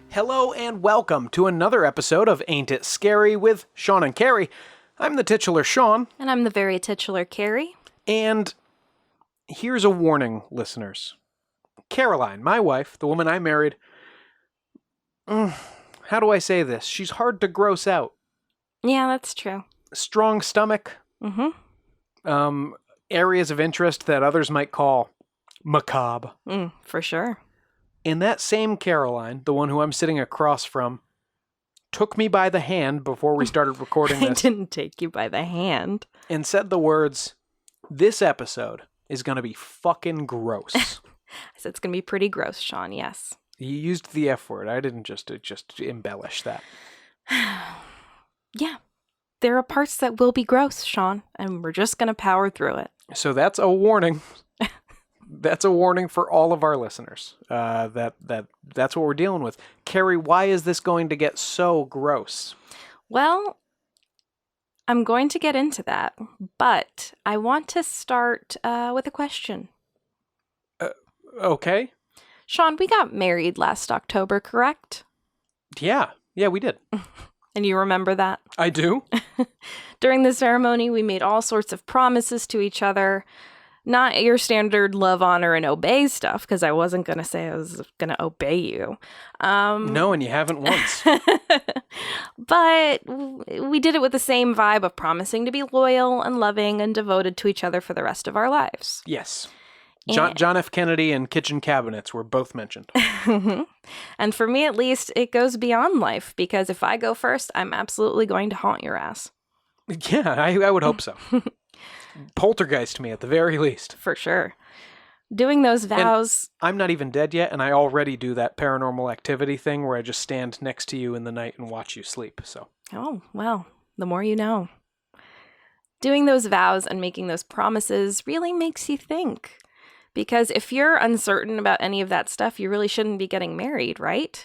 Hello and welcome to another episode of Ain't It Scary with Sean and Carrie. I'm the titular Sean. And I'm the very titular Carrie. And here's a warning, listeners. Caroline, my wife, the woman I married, how do I say this? She's hard to gross out. Yeah, that's true. Strong stomach. Mm-hmm. Areas of interest that others might call macabre. For sure. And that same Caroline, the one who I'm sitting across from, took me by the hand before we started recording this. I didn't take you by the hand. And said the words, "This episode is going to be fucking gross." I said it's going to be pretty gross, Sean, yes. You used the F word. I didn't just embellish that. Yeah. There are parts that will be gross, Sean, and we're just going to power through it. So that's a warning. That's a warning for all of our listeners. That's what we're dealing with. Carrie, why is this going to get so gross? Well, I'm going to get into that, but I want to start with a question. Okay. Sean, we got married last October, correct? Yeah, we did. And you remember that? I do. During the ceremony, we made all sorts of promises to each other. Not your standard love, honor, and obey stuff, because I wasn't going to say I was going to obey you. No, and you haven't once. But we did it with the same vibe of promising to be loyal and loving and devoted to each other for the rest of our lives. Yes. John F. Kennedy and kitchen cabinets were both mentioned. And for me, at least, it goes beyond life, because if I go first, I'm absolutely going to haunt your ass. Yeah, I would hope so. Poltergeist me at the very least. For sure. Doing those vows... And I'm not even dead yet, and I already do that paranormal activity thing where I just stand next to you in the night and watch you sleep, so... Oh, well, the more you know. Doing those vows and making those promises really makes you think. Because if you're uncertain about any of that stuff, you really shouldn't be getting married, right?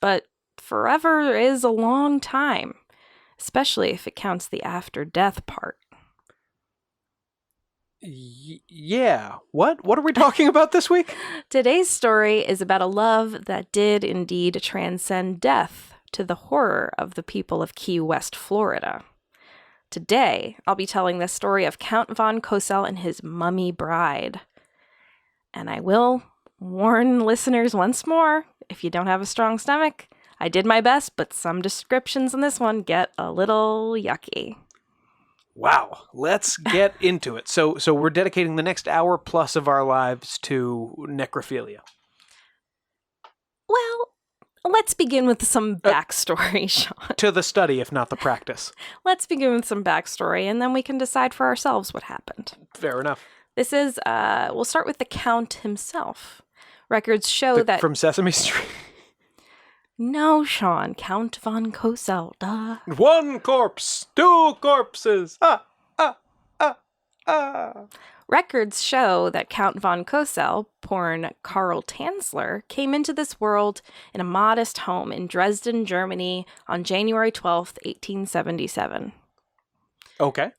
But forever is a long time, especially if it counts the after-death part. Yeah. What are we talking about this week? Today's story is about a love that did indeed transcend death to the horror of the people of Key West, Florida. Today, I'll be telling the story of Count von Cosel and his mummy bride. And I will warn listeners once more, if you don't have a strong stomach, I did my best, but some descriptions in this one get a little yucky. Wow, let's get into it. So we're dedicating the next hour plus of our lives to necrophilia. Well, let's begin with some backstory, Sean. To the study, if not the practice. Let's begin with some backstory, and then we can decide for ourselves what happened. Fair enough. This is, we'll start with the Count himself. Records show that... From Sesame Street? No, Sean. Count von Cosel, duh. 1 corpse, 2 corpses. Records show that Count von Cosel, born Karl Tanzler, came into this world in a modest home in Dresden, Germany on January 12th, 1877. Okay.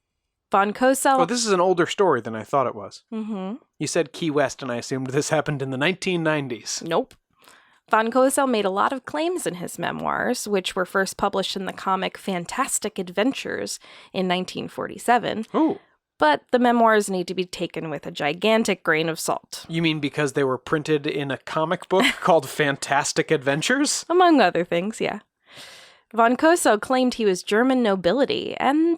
Von Cosel... Oh, this is an older story than I thought it was. Mm-hmm. You said Key West, and I assumed this happened in the 1990s. Nope. Von Cosel made a lot of claims in his memoirs, which were first published in the comic Fantastic Adventures in 1947. Ooh. But the memoirs need to be taken with a gigantic grain of salt. You mean because they were printed in a comic book called Fantastic Adventures? Among other things, yeah. Von Cosel claimed he was German nobility, and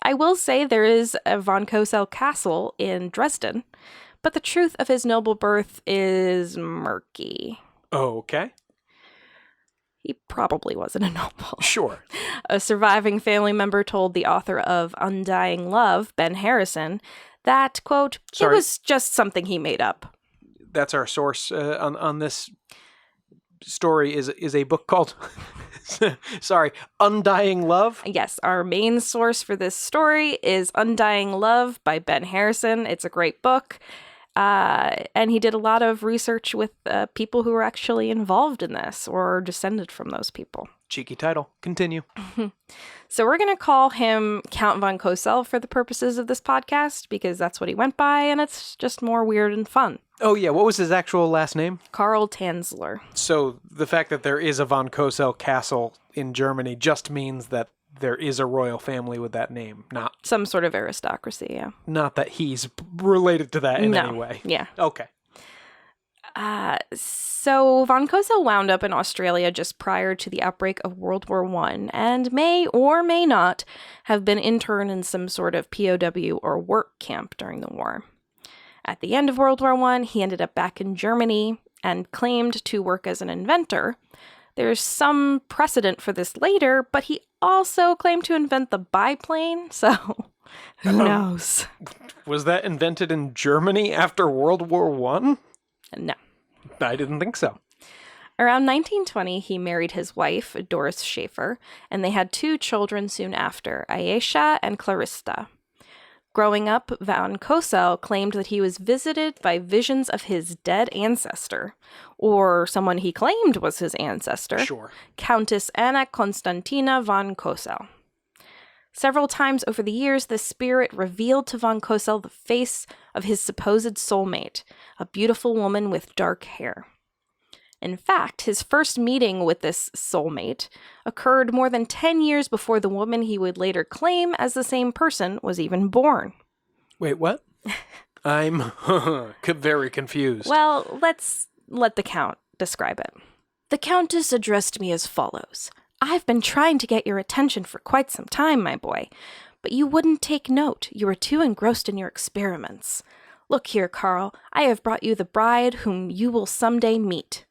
I will say there is a Von Cosel castle in Dresden, but the truth of his noble birth is murky. Okay. He probably wasn't a noble. Sure. A surviving family member told the author of Undying Love, Ben Harrison, that, quote, it was just something he made up. That's our source on this story is a book called, Undying Love? Yes, our main source for this story is Undying Love by Ben Harrison. It's a great book. And he did a lot of research with people who were actually involved in this or descended from those people. Cheeky title. Continue. So we're going to call him Count von Cosel for the purposes of this podcast because that's what he went by, and it's just more weird and fun. Oh, yeah. What was his actual last name? Karl Tanzler. So the fact that there is a von Cosel castle in Germany just means that there is a royal family with that name, not Some sort of aristocracy, yeah. not that he's related to that in No. any way. Yeah. Okay. So von Cosel wound up in Australia just prior to the outbreak of World War I and may or may not have been interned in some sort of POW or work camp during the war. At the end of World War I, he ended up back in Germany and claimed to work as an inventor. There's some precedent for this later, but he also claimed to invent the biplane, so who knows? Was that invented in Germany after World War I? No. I didn't think so. Around 1920, he married his wife, Doris Schaefer, and they had 2 children soon after, Ayesha and Clarissa. Growing up, von Cosel claimed that he was visited by visions of his dead ancestor, or someone he claimed was his ancestor, Sure. Countess Anna Constantina von Cosel. Several times over the years, the spirit revealed to von Cosel the face of his supposed soulmate, a beautiful woman with dark hair. In fact, his first meeting with this soulmate occurred more than 10 years before the woman he would later claim as the same person was even born. Wait, what? I'm very confused. Well, let's let the Count describe it. The Countess addressed me as follows. I've been trying to get your attention for quite some time, my boy, but you wouldn't take note. You were too engrossed in your experiments. Look here, Carl, I have brought you the bride whom you will someday meet.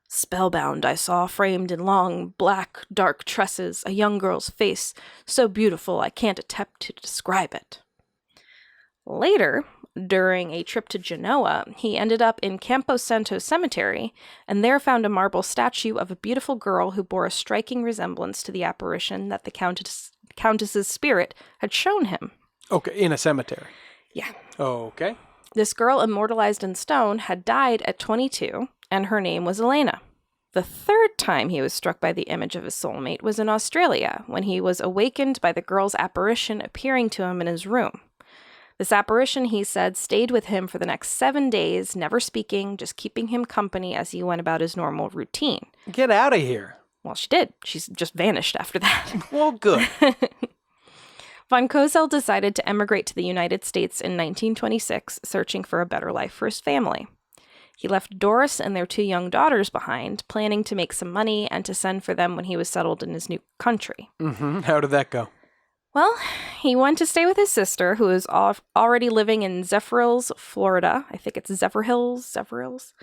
Spellbound, I saw framed in long, black, dark tresses a young girl's face, so beautiful I can't attempt to describe it. Later, during a trip to Genoa, he ended up in Campo Santo Cemetery, and there found a marble statue of a beautiful girl who bore a striking resemblance to the apparition that the Countess's spirit had shown him. Okay, in a cemetery. Yeah. Okay. This girl, immortalized in stone, had died at 22, and her name was Elena. The third time he was struck by the image of his soulmate was in Australia, when he was awakened by the girl's apparition appearing to him in his room. This apparition, he said, stayed with him for the next 7 days, never speaking, just keeping him company as he went about his normal routine. Get out of here. Well, she did. She's just vanished after that. Well, good. Von Cosel decided to emigrate to the United States in 1926, searching for a better life for his family. He left Doris and their 2 young daughters behind, planning to make some money and to send for them when he was settled in his new country. Mm-hmm. How did that go? Well, he went to stay with his sister, who was already living in Zephyrhills, Florida. I think it's Zephyrhills.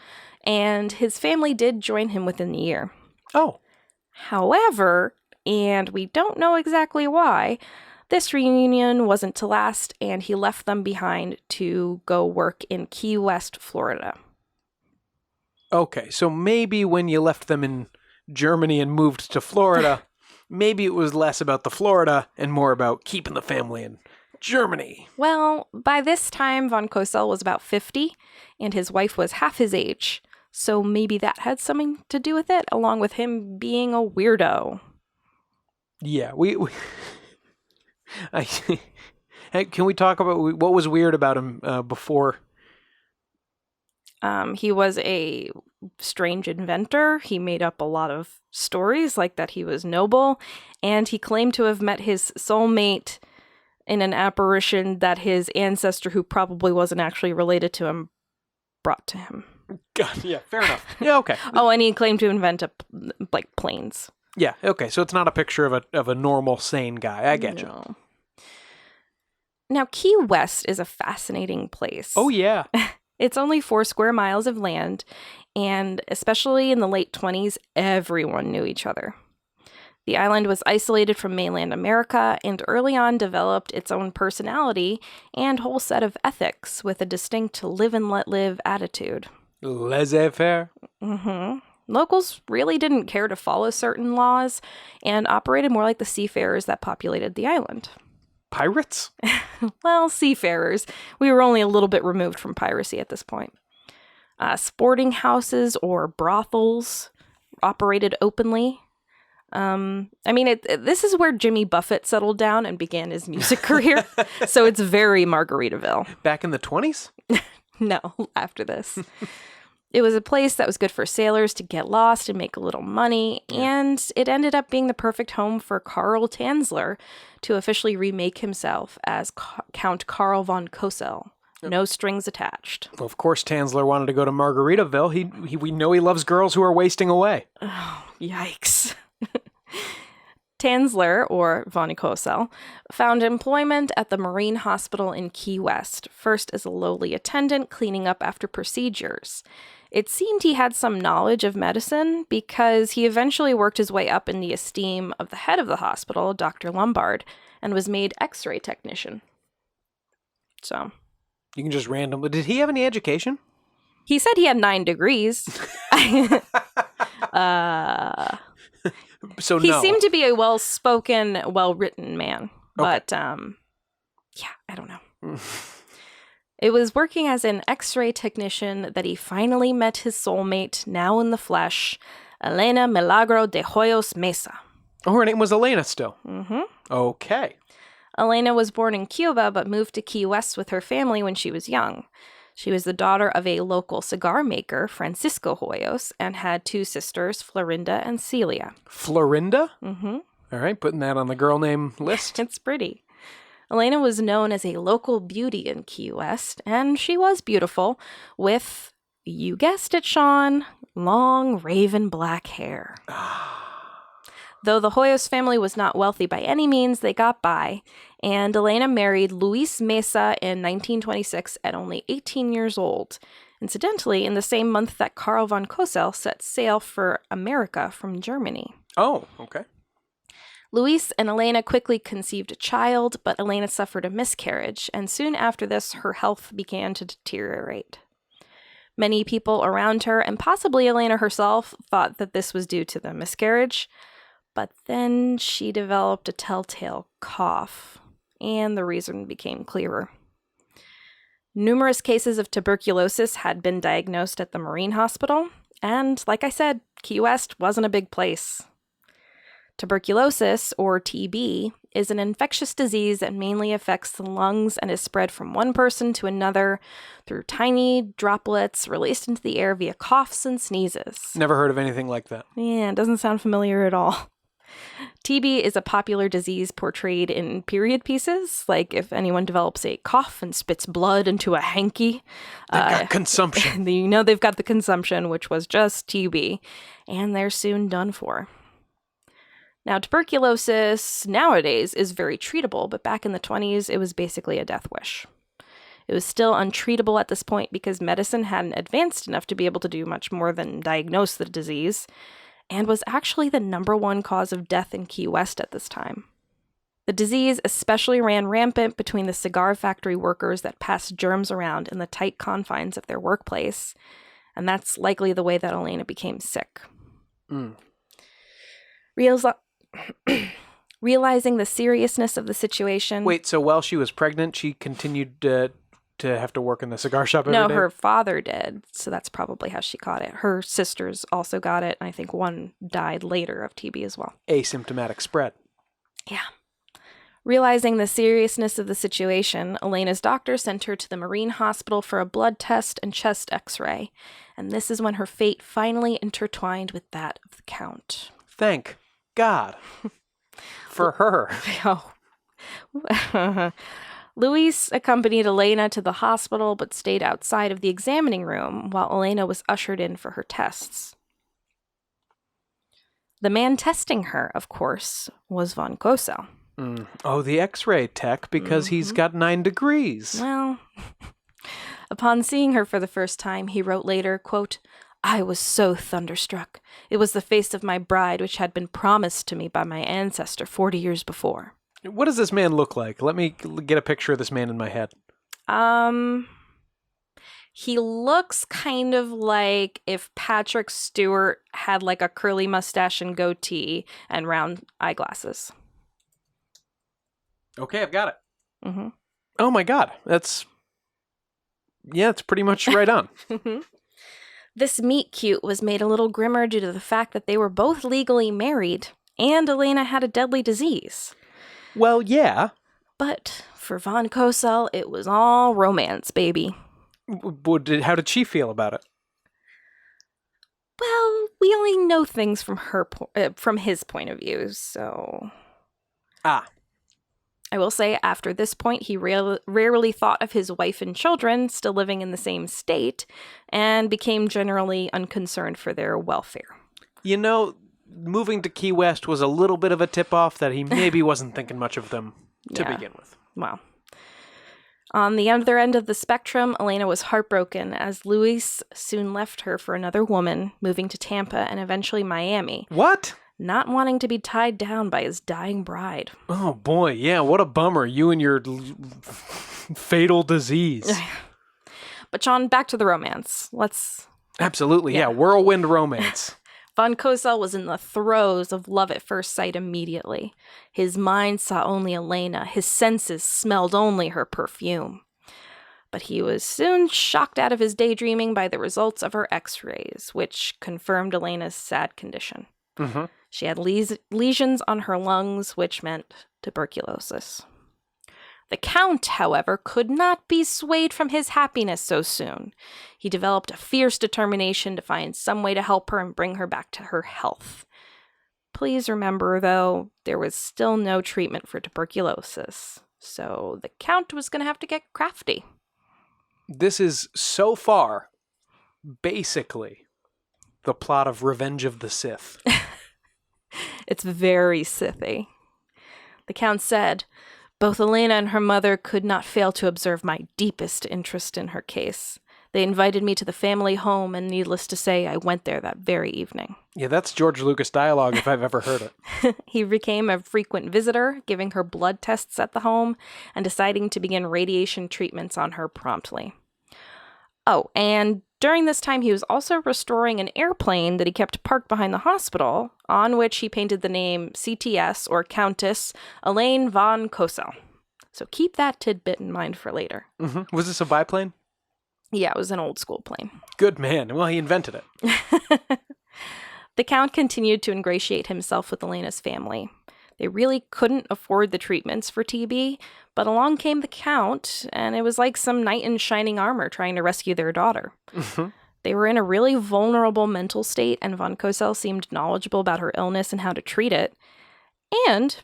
And his family did join him within the year. Oh. However, and we don't know exactly why, this reunion wasn't to last, and he left them behind to go work in Key West, Florida. Okay, so maybe when you left them in Germany and moved to Florida, maybe it was less about the Florida and more about keeping the family in Germany. Well, by this time, von Cosel was about 50, and his wife was half his age, so maybe that had something to do with it, along with him being a weirdo. Yeah, Hey, can we talk about what was weird about him before? He was a strange inventor. He made up a lot of stories, like that he was noble, and he claimed to have met his soulmate in an apparition that his ancestor, who probably wasn't actually related to him, brought to him. God, yeah, fair enough. Yeah, okay. Oh, and he claimed to invent planes. Yeah, okay. So it's not a picture of a normal, sane guy. I get you. Now, Key West is a fascinating place. Oh, yeah. It's only 4 square miles of land, and especially in the late 1920s, everyone knew each other. The island was isolated from mainland America and early on developed its own personality and whole set of ethics with a distinct live and let live attitude. Laissez-faire. Mm-hmm. Locals really didn't care to follow certain laws and operated more like the seafarers that populated the island. Pirates? Well, seafarers. We were only a little bit removed from piracy at this point. Sporting houses or brothels operated openly. This is where Jimmy Buffett settled down and began his music career. So it's very Margaritaville. Back in the 20s? No, after this. It was a place that was good for sailors to get lost and make a little money, and it ended up being the perfect home for Karl Tanzler to officially remake himself as Count Carl von Cosel. No strings attached. Well, of course, Tanzler wanted to go to Margaritaville. We know he loves girls who are wasting away. Oh, yikes. Tanzler, or von Cosel, found employment at the Marine Hospital in Key West, first as a lowly attendant cleaning up after procedures. It seemed he had some knowledge of medicine because he eventually worked his way up in the esteem of the head of the hospital, Dr. Lombard, and was made X-ray technician. So... You can just randomly... Did he have any education? He said he had 9 degrees. So he no. seemed to be a well-spoken, well-written man. Okay. But, I don't know. It was working as an X-ray technician that he finally met his soulmate, now in the flesh, Elena Milagro de Hoyos Mesa. Oh, her name was Elena still? Mm-hmm. Okay. Elena was born in Cuba, but moved to Key West with her family when she was young. She was the daughter of a local cigar maker, Francisco Hoyos, and had 2 sisters, Florinda and Celia. Florinda? Mm-hmm. All right, putting that on the girl name list. It's pretty. Elena was known as a local beauty in Key West, and she was beautiful, with, you guessed it, Sean, long raven black hair. Though the Hoyos family was not wealthy by any means, they got by, and Elena married Luis Mesa in 1926 at only 18 years old, incidentally in the same month that Carl von Cosel set sail for America from Germany. Oh, okay. Luis and Elena quickly conceived a child, but Elena suffered a miscarriage, and soon after this, her health began to deteriorate. Many people around her, and possibly Elena herself, thought that this was due to the miscarriage, but then she developed a telltale cough, and the reason became clearer. Numerous cases of tuberculosis had been diagnosed at the Marine Hospital, and like I said, Key West wasn't a big place. Tuberculosis, or TB, is an infectious disease that mainly affects the lungs and is spread from one person to another through tiny droplets released into the air via coughs and sneezes. Never heard of anything like that. Yeah, it doesn't sound familiar at all. TB is a popular disease portrayed in period pieces, like if anyone develops a cough and spits blood into a hanky. They've got consumption. You know they've got the consumption, which was just TB, and they're soon done for. Now, tuberculosis nowadays is very treatable, but back in the 1920s, it was basically a death wish. It was still untreatable at this point because medicine hadn't advanced enough to be able to do much more than diagnose the disease, and was actually the #1 cause of death in Key West at this time. The disease especially ran rampant between the cigar factory workers that passed germs around in the tight confines of their workplace, and that's likely the way that Elena became sick. Realizing the seriousness of the situation... Wait, so while she was pregnant, she continued to have to work in the cigar shop every day? No, her father did, so that's probably how she caught it. Her sisters also got it, and I think one died later of TB as well. Asymptomatic spread. Yeah. Realizing the seriousness of the situation, Elena's doctor sent her to the Marine Hospital for a blood test and chest x-ray, and this is when her fate finally intertwined with that of the Count. Thank God. For her. Oh. Luis accompanied Elena to the hospital but stayed outside of the examining room while Elena was ushered in for her tests. The man testing her, of course, was von Cosel. Oh, the x-ray tech, because he's got 9 degrees. Well, upon seeing her for the first time, he wrote later, quote, "I was so thunderstruck. It was the face of my bride which had been promised to me by my ancestor 40 years before." What does this man look like? Let me get a picture of this man in my head. He looks kind of like if Patrick Stewart had like a curly mustache and goatee and round eyeglasses. Okay, I've got it. Mm-hmm. Oh my god, it's pretty much right on. This meet cute was made a little grimmer due to the fact that they were both legally married, and Elena had a deadly disease. Well, yeah. But for von Cosel, it was all romance, baby. How did she feel about it? Well, we only know things from from his point of view, so... I will say, after this point, he rarely thought of his wife and children still living in the same state, and became generally unconcerned for their welfare. You know, moving to Key West was a little bit of a tip-off that he maybe wasn't thinking much of them to begin with. Wow. On the other end of the spectrum, Elena was heartbroken as Luis soon left her for another woman, moving to Tampa and eventually Miami. What? Not wanting to be tied down by his dying bride. Oh boy, yeah, what a bummer. You and your fatal disease. But John, back to the romance. Absolutely, yeah, whirlwind romance. Von Cosel was in the throes of love at first sight immediately. His mind saw only Elena. His senses smelled only her perfume. But he was soon shocked out of his daydreaming by the results of her x-rays, which confirmed Elena's sad condition. Mm-hmm. She had lesions on her lungs, which meant tuberculosis. The Count, however, could not be swayed from his happiness so soon. He developed a fierce determination to find some way to help her and bring her back to her health. Please remember, though, there was still no treatment for tuberculosis, so the Count was going to have to get crafty. This is, so far, basically the plot of Revenge of the Sith. It's very Sithy. The Count said, "Both Elena and her mother could not fail to observe my deepest interest in her case. They invited me to the family home, and needless to say, I went there that very evening." Yeah, that's George Lucas dialogue if I've ever heard it. He became a frequent visitor, giving her blood tests at the home, and deciding to begin radiation treatments on her promptly. Oh, and during this time, he was also restoring an airplane that he kept parked behind the hospital, on which he painted the name CTS, or Countess Elaine von Cosel. So keep that tidbit in mind for later. Mm-hmm. Was this a biplane? Yeah, it was an old school plane. Good man. Well, he invented it. The Count continued to ingratiate himself with Elena's family. They really couldn't afford the treatments for TB, but along came the Count, and it was like some knight in shining armor trying to rescue their daughter. Mm-hmm. They were in a really vulnerable mental state, and von Cosel seemed knowledgeable about her illness and how to treat it, and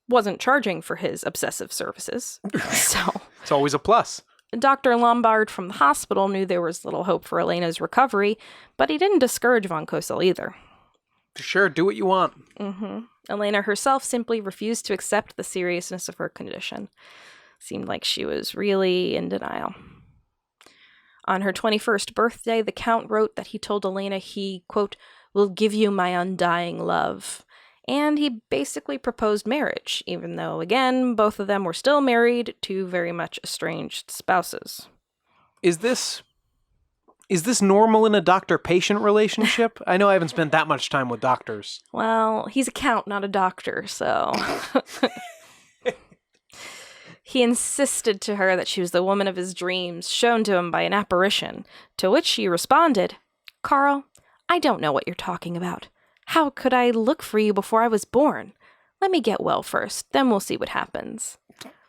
wasn't charging for his obsessive services. So it's always a plus. Dr. Lombard from the hospital knew there was little hope for Elena's recovery, but he didn't discourage von Cosel either. Sure, do what you want. Mm-hmm. Elena herself simply refused to accept the seriousness of her condition. Seemed like she was really in denial. On her 21st birthday, the Count wrote that he told Elena he, quote, "will give you my undying love." And he basically proposed marriage, even though, again, both of them were still married to very much estranged spouses. Is this normal in a doctor-patient relationship? I know I haven't spent that much time with doctors. Well, he's a count, not a doctor, so... He insisted to her that she was the woman of his dreams, shown to him by an apparition, to which she responded, "Carl, I don't know what you're talking about. How could I look for you before I was born? Let me get well first, then we'll see what happens."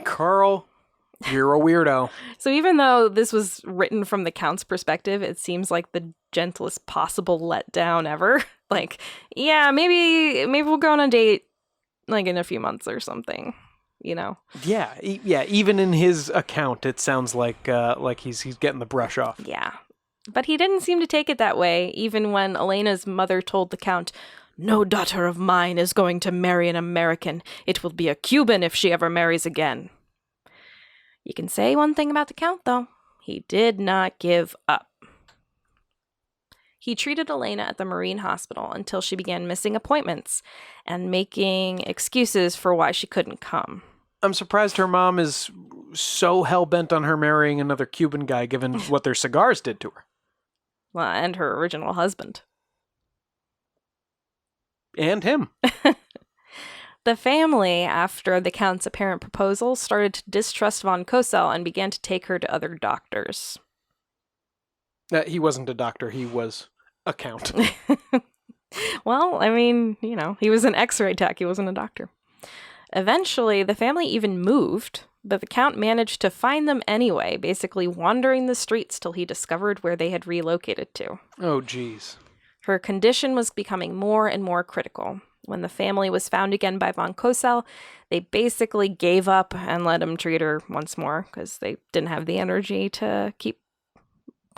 Carl, you're a weirdo. So even though this was written from the Count's perspective, it seems like the gentlest possible letdown ever. Like, yeah, maybe we'll go on a date like in a few months or something, you know? Yeah, even in his account, it sounds like he's getting the brush off. Yeah. But he didn't seem to take it that way, even when Elena's mother told the Count, "No daughter of mine is going to marry an American. It will be a Cuban if she ever marries again." You can say one thing about the Count, though. He did not give up. He treated Elena at the Marine Hospital until she began missing appointments and making excuses for why she couldn't come. I'm surprised her mom is so hell-bent on her marrying another Cuban guy given what their cigars did to her. Well, and her original husband. And him. The family, after the Count's apparent proposal, started to distrust von Cosel and began to take her to other doctors. He wasn't a doctor, he was a count. Well, I mean, he was an X-ray tech, he wasn't a doctor. Eventually, the family even moved, but the Count managed to find them anyway, basically wandering the streets till he discovered where they had relocated to. Oh, geez. Her condition was becoming more and more critical. When the family was found again by von Cosel, they basically gave up and let him treat her once more because they didn't have the energy to keep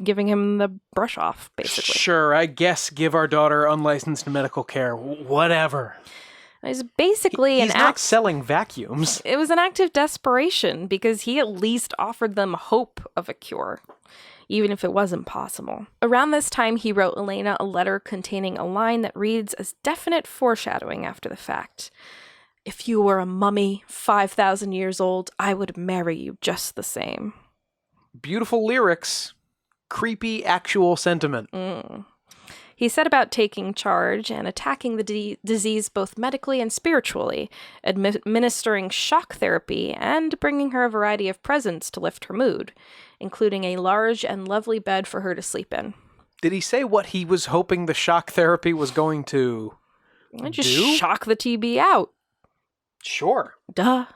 giving him the brush off, basically. Sure, I guess give our daughter unlicensed medical care. Whatever. It was basically He's not selling vacuums. It was an act of desperation because he at least offered them hope of a cure, even if it wasn't possible. Around this time, he wrote Elena a letter containing a line that reads as definite foreshadowing after the fact. "If you were a mummy 5,000 years old, I would marry you just the same." Beautiful lyrics. Creepy actual sentiment. He set about taking charge and attacking the disease both medically and spiritually, administering shock therapy and bringing her a variety of presents to lift her mood, including a large and lovely bed for her to sleep in. Did he say what he was hoping the shock therapy was going to Just do? shock the TB out. Sure. Duh.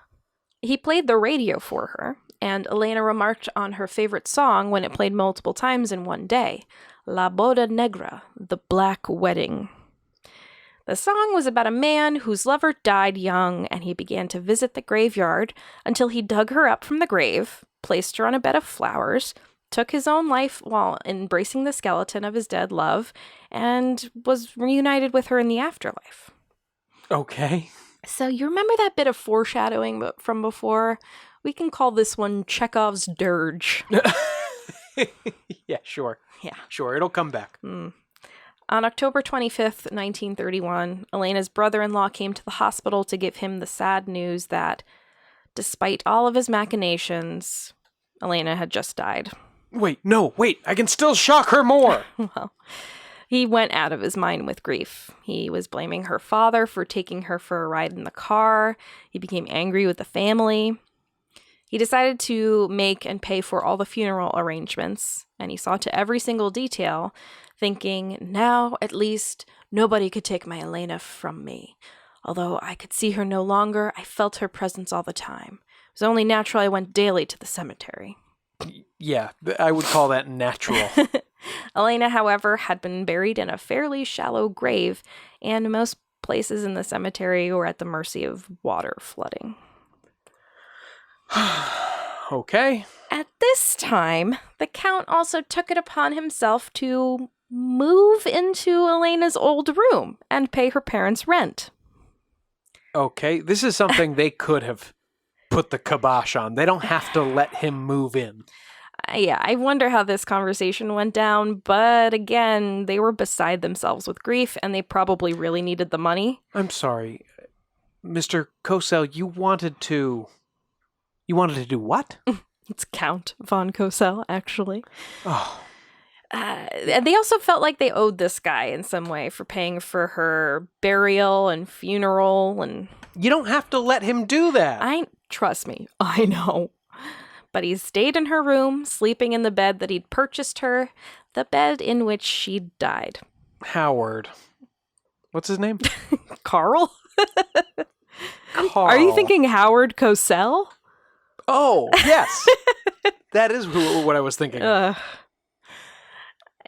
He played the radio for her, and Elena remarked on her favorite song when it played multiple times in one day, La Boda Negra, the Black Wedding. The song was about a man whose lover died young, and he began to visit the graveyard until he dug her up from the grave, placed her on a bed of flowers, took his own life while embracing the skeleton of his dead love, and was reunited with her in the afterlife. Okay. So you remember that bit of foreshadowing from before? We can call this one Chekhov's dirge. Yeah, sure. Yeah. Sure, it'll come back. On October 25th, 1931, Elena's brother-in-law came to the hospital to give him the sad news that, despite all of his machinations, Elena had just died. Wait, I can still shock her more! Well, he went out of his mind with grief. He was blaming her father for taking her for a ride in the car. He became angry with the family. He decided to make and pay for all the funeral arrangements, and he saw to every single detail, thinking, now, at least, nobody could take my Elena from me. Although I could see her no longer, I felt her presence all the time. It was only natural I went daily to the cemetery. Yeah, I would call that natural. Elena, however, had been buried in a fairly shallow grave, and most places in the cemetery were at the mercy of water flooding. Okay. At this time, the Count also took it upon himself to move into Elena's old room and pay her parents' rent. Okay, this is something they could have put the kibosh on. They don't have to let him move in. Yeah, I wonder how this conversation went down, but again, they were beside themselves with grief, and they probably really needed the money. I'm sorry. Mr. Cosel, you wanted to do what? It's Count von Cosel, actually. Oh. And they also felt like they owed this guy in some way for paying for her burial and funeral, and You don't have to let him do that. Trust me, I know. But he stayed in her room, sleeping in the bed that he'd purchased her, the bed in which she died. Howard. What's his name? Carl? Carl. Are you thinking Howard Cosel? Oh, yes. That is what I was thinking.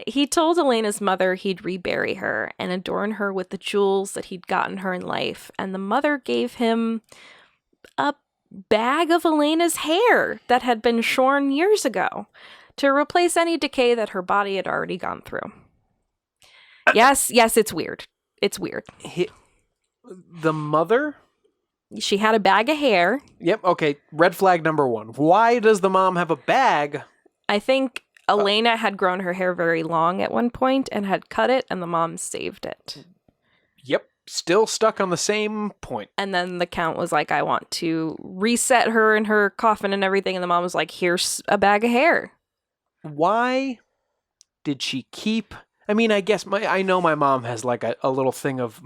He told Elena's mother he'd rebury her and adorn her with the jewels that he'd gotten her in life, and the mother gave him a bag of Elena's hair that had been shorn years ago to replace any decay that her body had already gone through. Yes, it's weird. It's weird. The mother? She had a bag of hair. Yep, okay. Red flag number 1. Why does the mom have a bag? I think Elena had grown her hair very long at one point and had cut it, and the mom saved it. Yep, still stuck on the same point. And then the Count was like, I want to reset her in her coffin and everything. And the mom was like, here's a bag of hair. Why did she keep... I mean, I guess I know my mom has like a little thing of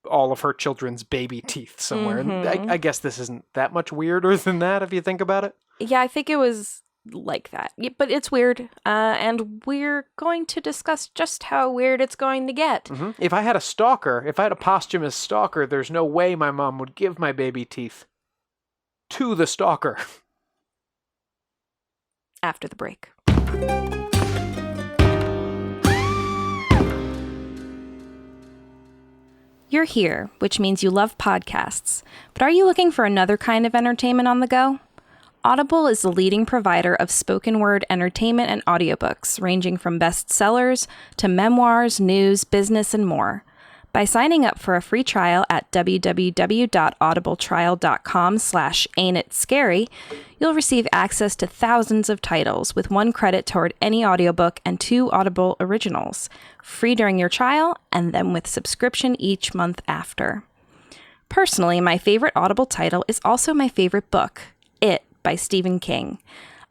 all of her children's baby teeth somewhere. And I guess this isn't that much weirder than that if you think about it. Yeah, I think it was like that. But it's weird. And we're going to discuss just how weird it's going to get. If I had a posthumous stalker, there's no way my mom would give my baby teeth to the stalker. After the break. You're here, which means you love podcasts. But are you looking for another kind of entertainment on the go? Audible is the leading provider of spoken word entertainment and audiobooks, ranging from bestsellers to memoirs, news, business, and more. By signing up for a free trial at www.audibletrial.com/ain'titscary, you'll receive access to thousands of titles with 1 credit toward any audiobook and 2 Audible originals, free during your trial and then with subscription each month after. Personally, my favorite Audible title is also my favorite book, It by Stephen King.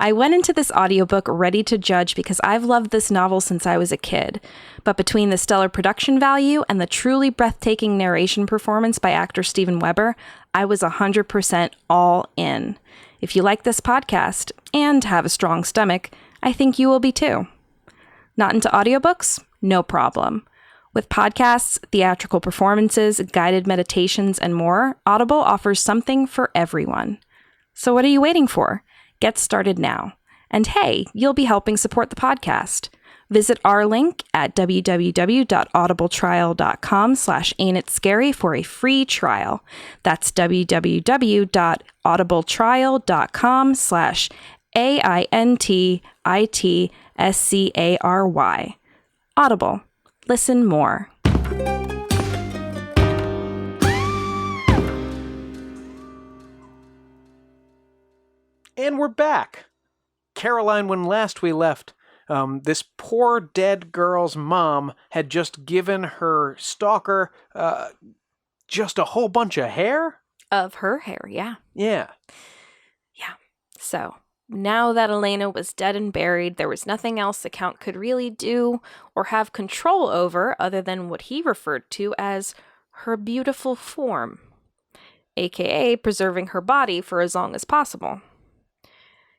I went into this audiobook ready to judge because I've loved this novel since I was a kid. But between the stellar production value and the truly breathtaking narration performance by actor Steven Weber, I was 100% all in. If you like this podcast and have a strong stomach, I think you will be too. Not into audiobooks? No problem. With podcasts, theatrical performances, guided meditations, and more, Audible offers something for everyone. So what are you waiting for? Get started now. And hey, you'll be helping support the podcast. Visit our link at www.audibletrial.com/ain'titscary for a free trial. That's www.audibletrial.com/ain'titscary. Audible. Listen more. And we're back. Caroline, when last we left, this poor dead girl's mom had just given her stalker just a whole bunch of hair? Of her hair, yeah. Yeah. Yeah. So, now that Elena was dead and buried, there was nothing else the Count could really do or have control over other than what he referred to as her beautiful form, aka preserving her body for as long as possible.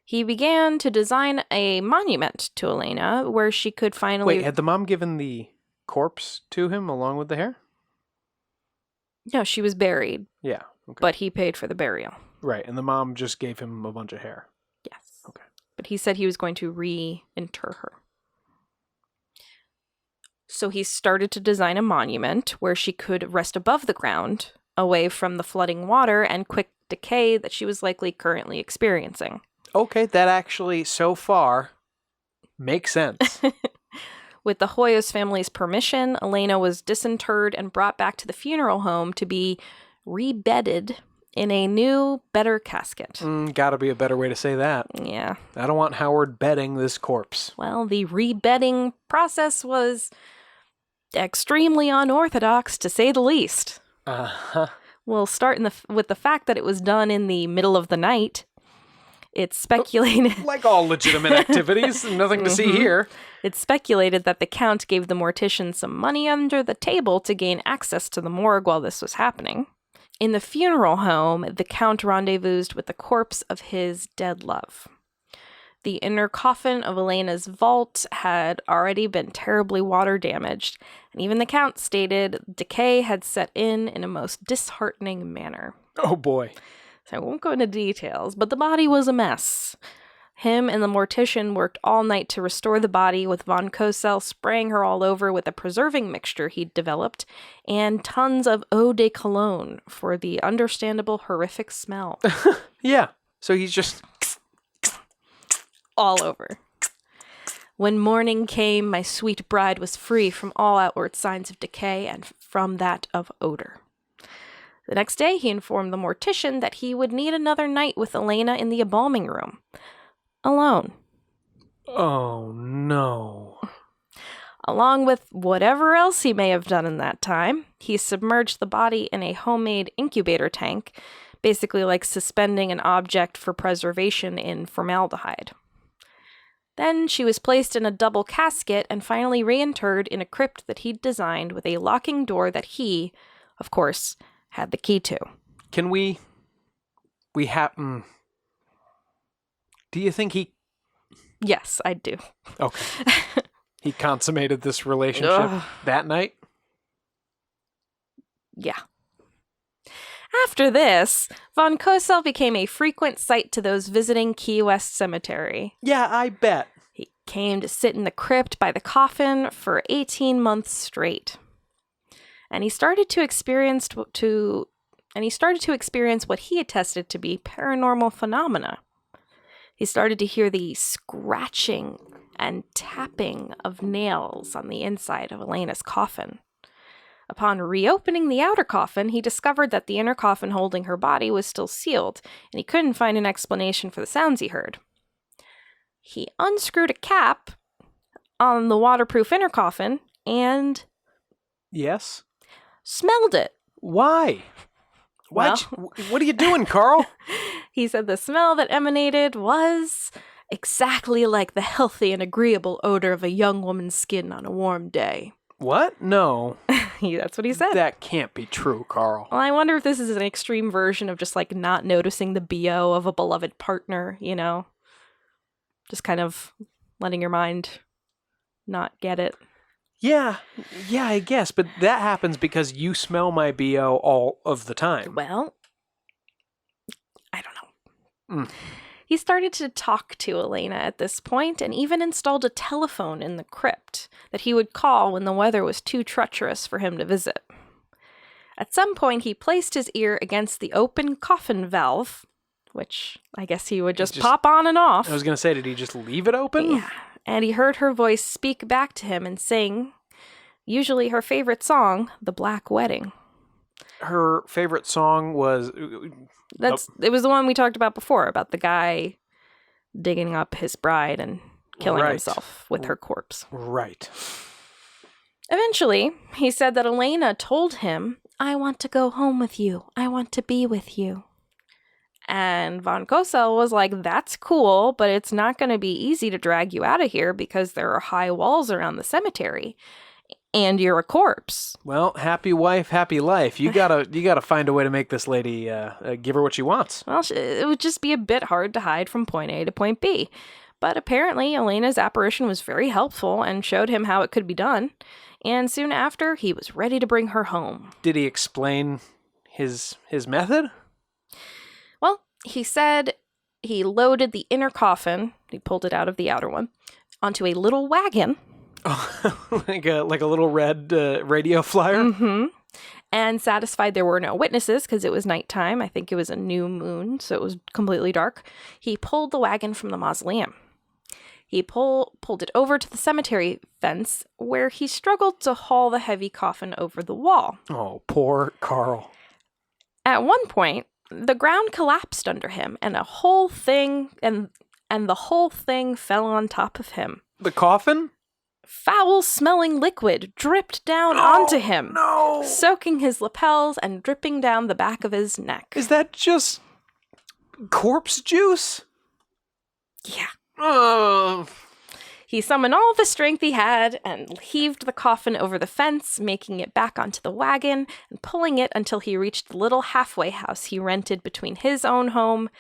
He began to design a monument to Elena where she could finally... Wait, had the mom given the corpse to him along with the hair? No, she was buried. Yeah. Okay. But he paid for the burial. Right, and the mom just gave him a bunch of hair. Yes. Okay. But he said he was going to reinter her. So he started to design a monument where she could rest above the ground, away from the flooding water and quick decay that she was likely currently experiencing. Okay, that actually, so far, makes sense. With the Hoyos family's permission, Elena was disinterred and brought back to the funeral home to be rebedded in a new, better casket. Gotta be a better way to say that. Yeah. I don't want Howard bedding this corpse. Well, the rebedding process was extremely unorthodox, to say the least. Uh-huh. We'll start with the fact that it was done in the middle of the night. It's speculated... Like all legitimate activities, nothing to see here. It's speculated that the Count gave the mortician some money under the table to gain access to the morgue while this was happening. In the funeral home, the Count rendezvoused with the corpse of his dead love. The inner coffin of Elena's vault had already been terribly water damaged, and even the Count stated decay had set in a most disheartening manner. Oh boy. So I won't go into details, but the body was a mess. Him and the mortician worked all night to restore the body, with von Cosel spraying her all over with a preserving mixture he'd developed, and tons of eau de cologne for the understandable horrific smell. Yeah, so he's just... all over. When morning came, my sweet bride was free from all outward signs of decay and from that of odor. The next day, he informed the mortician that he would need another night with Elena in the embalming room. Alone. Oh, no. Along with whatever else he may have done in that time, he submerged the body in a homemade incubator tank, basically like suspending an object for preservation in formaldehyde. Then she was placed in a double casket and finally reinterred in a crypt that he'd designed with a locking door that he, of course, had the key to. Can we have... Do you think he... Yes, I do. Okay. He consummated this relationship that night? Yeah. After this, von Cosel became a frequent sight to those visiting Key West Cemetery. Yeah, I bet. He came to sit in the crypt by the coffin for 18 months straight. And he started to experience what he attested to be paranormal phenomena. He started to hear the scratching and tapping of nails on the inside of Elena's coffin. Upon reopening the outer coffin, he discovered that the inner coffin holding her body was still sealed, and he couldn't find an explanation for the sounds he heard. He unscrewed a cap on the waterproof inner coffin and... Yes? smelled it. Why? What? Well, what are you doing, Carl? He said the smell that emanated was exactly like the healthy and agreeable odor of a young woman's skin on a warm day. What? No. That's what he said. That can't be true, Carl. Well, I wonder if this is an extreme version of just like not noticing the BO of a beloved partner, you know? Just kind of letting your mind not get it. Yeah, I guess, but that happens because you smell my BO all of the time. Well, I don't know. He started to talk to Elena at this point and even installed a telephone in the crypt that he would call when the weather was too treacherous for him to visit. At some point, he placed his ear against the open coffin valve, which I guess he would just pop on and off. I was going to say, did he just leave it open? Yeah. And he heard her voice speak back to him and sing, usually her favorite song, The Black Wedding. Her favorite song was... It was the one we talked about before, about the guy digging up his bride and killing himself with her corpse. Right. Eventually, he said that Elena told him, "I want to go home with you. I want to be with you." And von Cosel was like, "That's cool, but it's not going to be easy to drag you out of here because there are high walls around the cemetery. And you're a corpse." Well, happy wife, happy life. You gotta find a way to make this lady give her what she wants. Well, it would just be a bit hard to hide from point A to point B. But apparently, Elena's apparition was very helpful and showed him how it could be done. And soon after, he was ready to bring her home. Did he explain his method? Well, he said he loaded the inner coffin, he pulled it out of the outer one, onto a little wagon. Oh, like a little red radio flyer? Mm-hmm. And satisfied there were no witnesses because it was nighttime. I think it was a new moon, so it was completely dark. He pulled the wagon from the mausoleum. He pulled it over to the cemetery fence, where he struggled to haul the heavy coffin over the wall. Oh, poor Carl. At one point, the ground collapsed under him, and the whole thing fell on top of him. The coffin? Foul-smelling liquid dripped down onto him, soaking his lapels and dripping down the back of his neck. Is that just corpse juice? Yeah. He summoned all the strength he had and heaved the coffin over the fence, making it back onto the wagon and pulling it until he reached the little halfway house he rented between his own home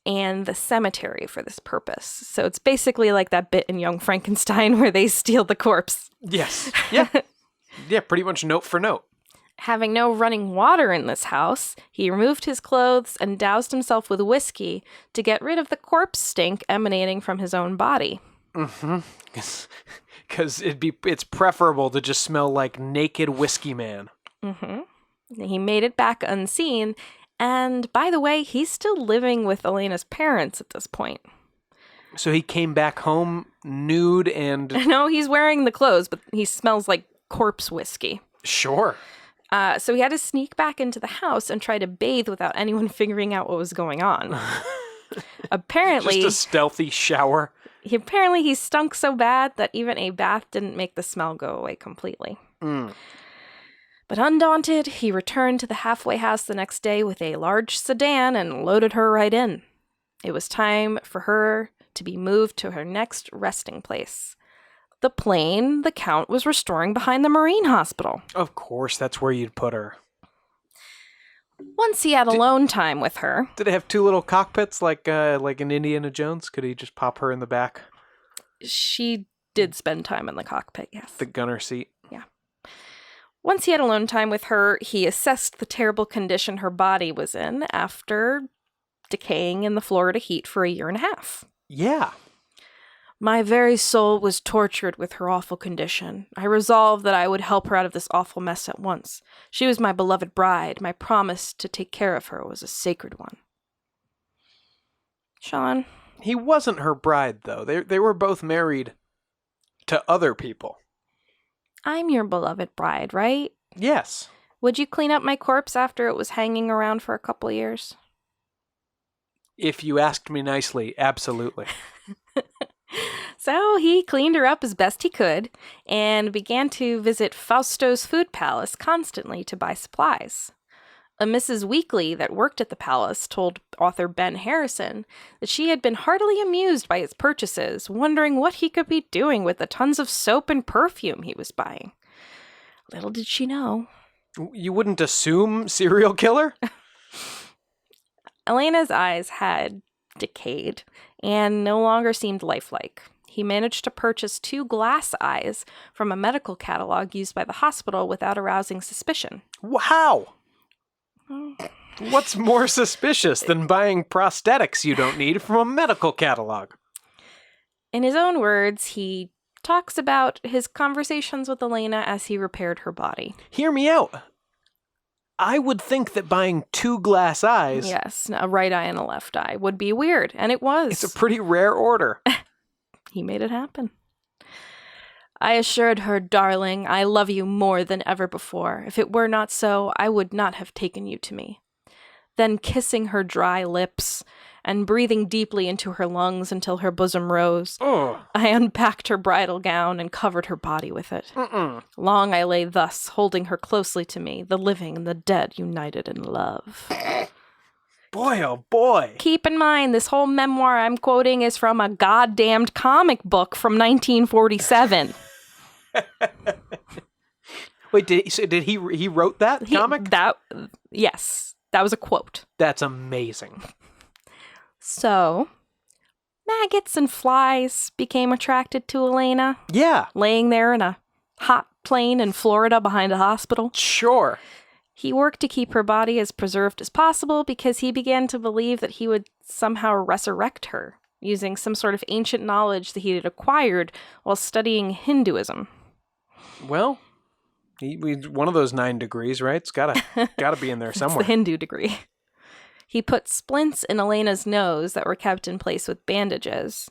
and the cemetery for this purpose. So it's basically like that bit in Young Frankenstein where they steal the corpse. Yes. Yeah. Yeah, pretty much note for note. Having no running water in this house, he removed his clothes and doused himself with whiskey to get rid of the corpse stink emanating from his own body. Mm-hmm. Because it's preferable to just smell like naked whiskey man. Mm-hmm. He made it back unseen. And by the way, he's still living with Elena's parents at this point. So he came back home nude and... No, he's wearing the clothes, but he smells like corpse whiskey. Sure. So he had to sneak back into the house and try to bathe without anyone figuring out what was going on. Apparently... Just a stealthy shower. He stunk so bad that even a bath didn't make the smell go away completely. But undaunted, he returned to the halfway house the next day with a large sedan and loaded her right in. It was time for her to be moved to her next resting place. The plane the Count was restoring behind the Marine Hospital. Of course, that's where you'd put her. Once he had alone time with her. Did it have two little cockpits like in Indiana Jones? Could he just pop her in the back? She did spend time in the cockpit, yes. The gunner seat. Yeah. Once he had alone time with her, he assessed the terrible condition her body was in after decaying in the Florida heat for 1.5 years. Yeah. My very soul was tortured with her awful condition. I resolved that I would help her out of this awful mess at once. She was my beloved bride. My promise to take care of her was a sacred one. Sean? He wasn't her bride, though. They were both married to other people. I'm your beloved bride, right? Yes. Would you clean up my corpse after it was hanging around for a couple years? If you asked me nicely, absolutely. So he cleaned her up as best he could and began to visit Fausto's food palace constantly to buy supplies. A Mrs. Weekly that worked at the palace told author Ben Harrison that she had been heartily amused by his purchases, wondering what he could be doing with the tons of soap and perfume he was buying. Little did she know. You wouldn't assume serial killer? Elena's eyes had decayed and no longer seemed lifelike. He managed to purchase 2 glass eyes from a medical catalog used by the hospital without arousing suspicion. How? What's more suspicious than buying prosthetics you don't need from a medical catalog? In his own words, he talks about his conversations with Elena as he repaired her body. Hear me out. I would think that buying 2 glass eyes... Yes, a right eye and a left eye would be weird, and it was. It's a pretty rare order. He made it happen. I assured her, darling, I love you more than ever before. If it were not so, I would not have taken you to me. Then kissing her dry lips and breathing deeply into her lungs until her bosom rose, I unpacked her bridal gown and covered her body with it. Long I lay thus, holding her closely to me, the living and the dead united in love. Boy, oh boy. Keep in mind, this whole memoir I'm quoting is from a goddamned comic book from 1947. Wait, did he wrote that comic? Yes, that was a quote. That's amazing. So, maggots and flies became attracted to Elena. Yeah. Laying there in a hot plane in Florida behind a hospital. Sure. He worked to keep her body as preserved as possible because he began to believe that he would somehow resurrect her, using some sort of ancient knowledge that he had acquired while studying Hinduism. Well, one of those 9 degrees, right? It's gotta be in there somewhere. It's the Hindu degree. He put splints in Elena's nose that were kept in place with bandages.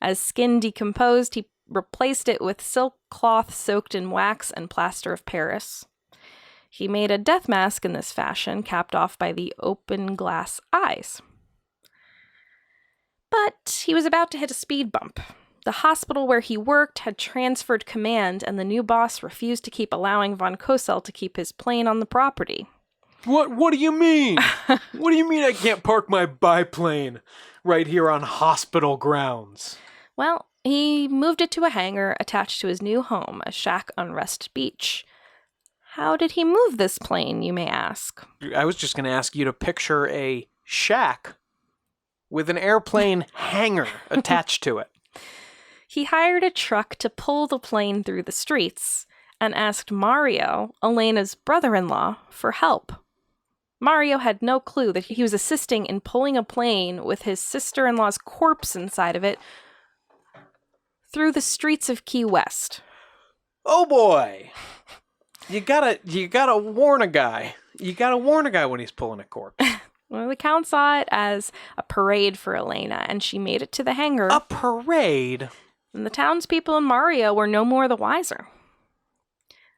As skin decomposed, he replaced it with silk cloth soaked in wax and plaster of Paris. He made a death mask in this fashion, capped off by the open glass eyes. But he was about to hit a speed bump. The hospital where he worked had transferred command, and the new boss refused to keep allowing von Cosel to keep his plane on the property. What do you mean? What do you mean I can't park my biplane right here on hospital grounds? Well, he moved it to a hangar attached to his new home, a shack on Rest Beach. How did he move this plane, you may ask? I was just going to ask you to picture a shack with an airplane hangar attached to it. He hired a truck to pull the plane through the streets and asked Mario, Elena's brother-in-law, for help. Mario had no clue that he was assisting in pulling a plane with his sister-in-law's corpse inside of it through the streets of Key West. Oh boy! You gotta warn a guy. You gotta warn a guy when he's pulling a corpse. Well, the Count saw it as a parade for Elena, and she made it to the hangar. A parade? And the townspeople and Mario were no more the wiser.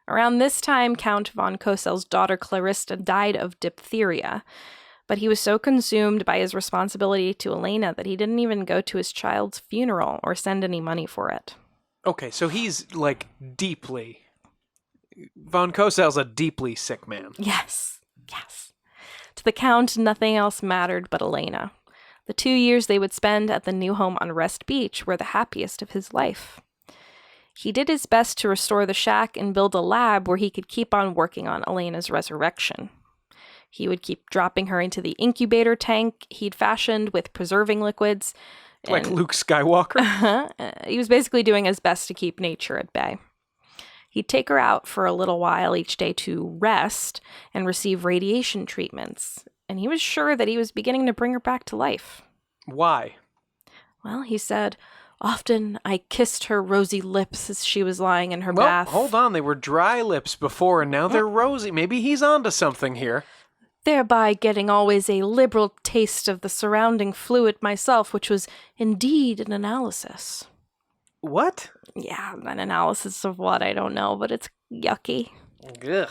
Around this time, Count von Cosel's daughter Clarissa died of diphtheria, but he was so consumed by his responsibility to Elena that he didn't even go to his child's funeral or send any money for it. Okay, so he's, deeply... Von Cosel's a deeply sick man. Yes. To the Count, nothing else mattered but Elena. The 2 years they would spend at the new home on Rest Beach were the happiest of his life. He did his best to restore the shack and build a lab where he could keep on working on Elena's resurrection. He would keep dropping her into the incubator tank he'd fashioned with preserving liquids. Like Luke Skywalker? He was basically doing his best to keep nature at bay. He'd take her out for a little while each day to rest and receive radiation treatments. And he was sure that he was beginning to bring her back to life. Why? Well, he said, often I kissed her rosy lips as she was lying in her bath. Hold on. They were dry lips before, and now they're rosy. Maybe he's onto something here. Thereby getting always a liberal taste of the surrounding fluid myself, which was indeed an analysis. What? Yeah, an analysis of what, I don't know, but it's yucky. Ugh.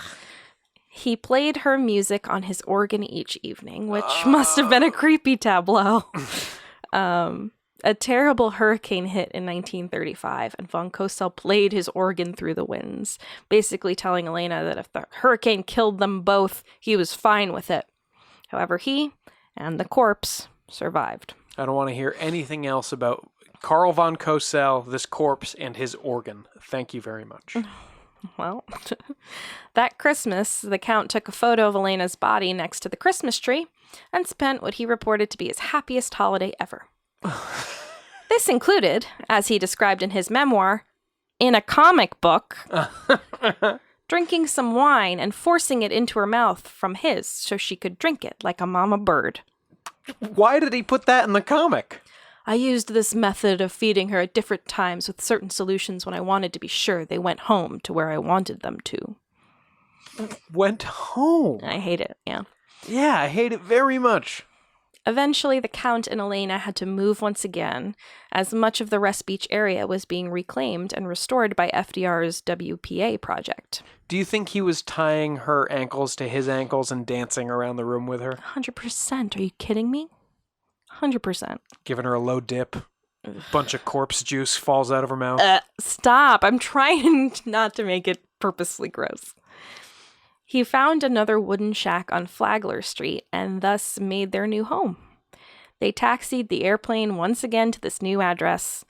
He played her music on his organ each evening, which must have been a creepy tableau. A terrible hurricane hit in 1935, and von Cosel played his organ through the winds, basically telling Elena that if the hurricane killed them both, he was fine with it. However, he and the corpse survived. I don't want to hear anything else about Karl von Cosel, this corpse, and his organ. Thank you very much. Well, that Christmas, the Count took a photo of Elena's body next to the Christmas tree and spent what he reported to be his happiest holiday ever. This included, as he described in his memoir, in a comic book, drinking some wine and forcing it into her mouth from his so she could drink it like a mama bird. Why did he put that in the comic? I used this method of feeding her at different times with certain solutions when I wanted to be sure they went home to where I wanted them to. Went home? I hate it, yeah. Yeah, I hate it very much. Eventually, the Count and Elena had to move once again, as much of the West Beach area was being reclaimed and restored by FDR's WPA project. Do you think he was tying her ankles to his ankles and dancing around the room with her? 100%. Are you kidding me? 100%. Giving her a low dip. A bunch of corpse juice falls out of her mouth. Stop. I'm trying not to make it purposely gross. He found another wooden shack on Flagler Street and thus made their new home. They taxied the airplane once again to this new address,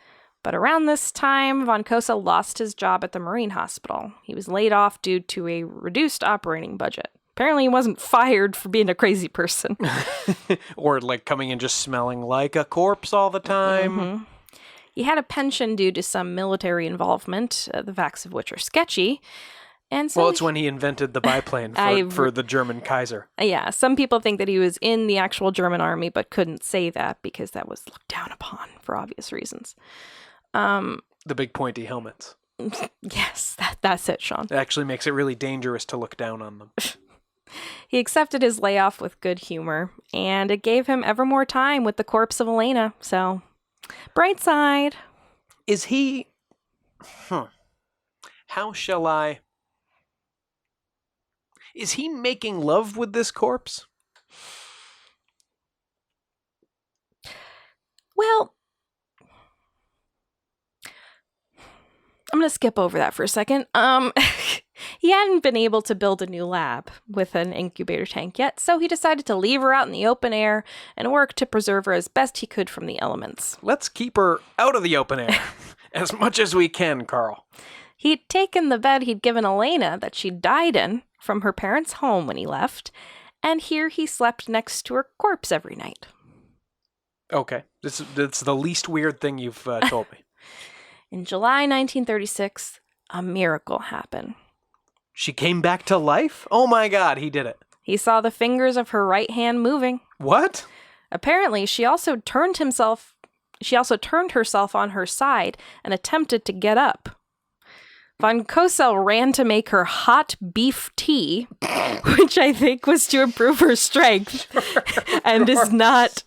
but around this time, von Cosel lost his job at the Marine Hospital. He was laid off due to a reduced operating budget. Apparently he wasn't fired for being a crazy person. Or like coming in just smelling like a corpse all the time. Mm-hmm. He had a pension due to some military involvement, the facts of which are sketchy. And so it's when he invented the biplane for the German Kaiser. Yeah, some people think that he was in the actual German army, but couldn't say that because that was looked down upon for obvious reasons. The big pointy helmets. Yes, that's it, Sean. It actually makes it really dangerous to look down on them. He accepted his layoff with good humor, and it gave him ever more time with the corpse of Elena, so bright side. Is he... How shall I... Is he making love with this corpse? Well, I'm going to skip over that for a second. He hadn't been able to build a new lab with an incubator tank yet, so he decided to leave her out in the open air and work to preserve her as best he could from the elements. Let's keep her out of the open air as much as we can, Carl. He'd taken the bed he'd given Elena that she died in from her parents' home when he left, and here he slept next to her corpse every night. Okay, that's the least weird thing you've told me. In July 1936, a miracle happened. She came back to life? Oh my God, he did it. He saw the fingers of her right hand moving. What? Apparently, she also turned herself on her side and attempted to get up. Von Cosel ran to make her hot beef tea, which I think was to improve her strength, and is not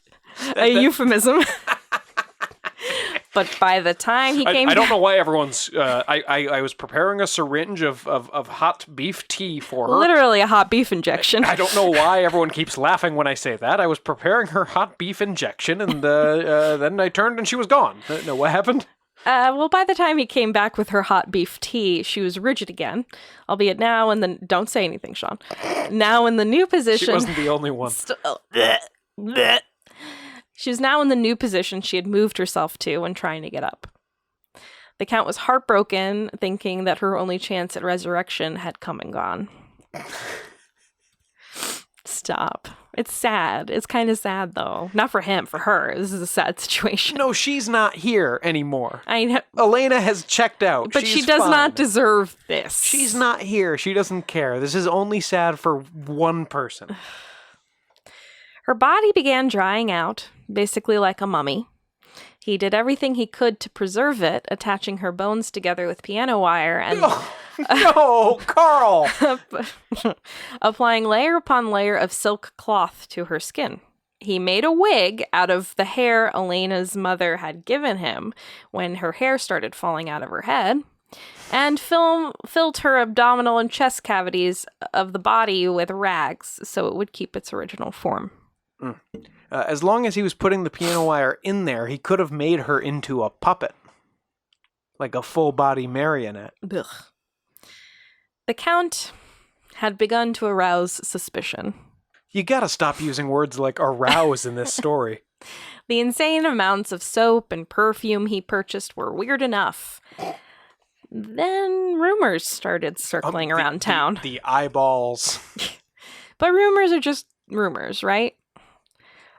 a euphemism. But by the time he came I don't know why everyone's... I was preparing a syringe of hot beef tea for her. Literally a hot beef injection. I don't know why everyone keeps laughing when I say that. I was preparing her hot beef injection, and then I turned and she was gone. No, what happened? Well, by the time he came back with her hot beef tea, she was rigid again, albeit now in the... Don't say anything, Sean. Now in the new position... She wasn't the only one. She was now in the new position she had moved herself to when trying to get up. The Count was heartbroken, thinking that her only chance at resurrection had come and gone. Stop. It's sad. It's kind of sad, though. Not for him, for her. This is a sad situation. No, she's not here anymore. I know. Elena has checked out. But She's she does fine. not deserve this. She's not here. She doesn't care. This is only sad for one person. Her body began drying out, basically like a mummy. He did everything he could to preserve it, attaching her bones together with piano wire and No, Carl! applying layer upon layer of silk cloth to her skin. He made a wig out of the hair Elena's mother had given him when her hair started falling out of her head, and filled her abdominal and chest cavities of the body with rags so it would keep its original form. As long as he was putting the piano wire in there, he could have made her into a puppet. Like a full-body marionette. Ugh. The Count had begun to arouse suspicion. You gotta stop using words like arouse in this story. The insane amounts of soap and perfume he purchased were weird enough. Then rumors started circling around town. The eyeballs. But rumors are just rumors, right?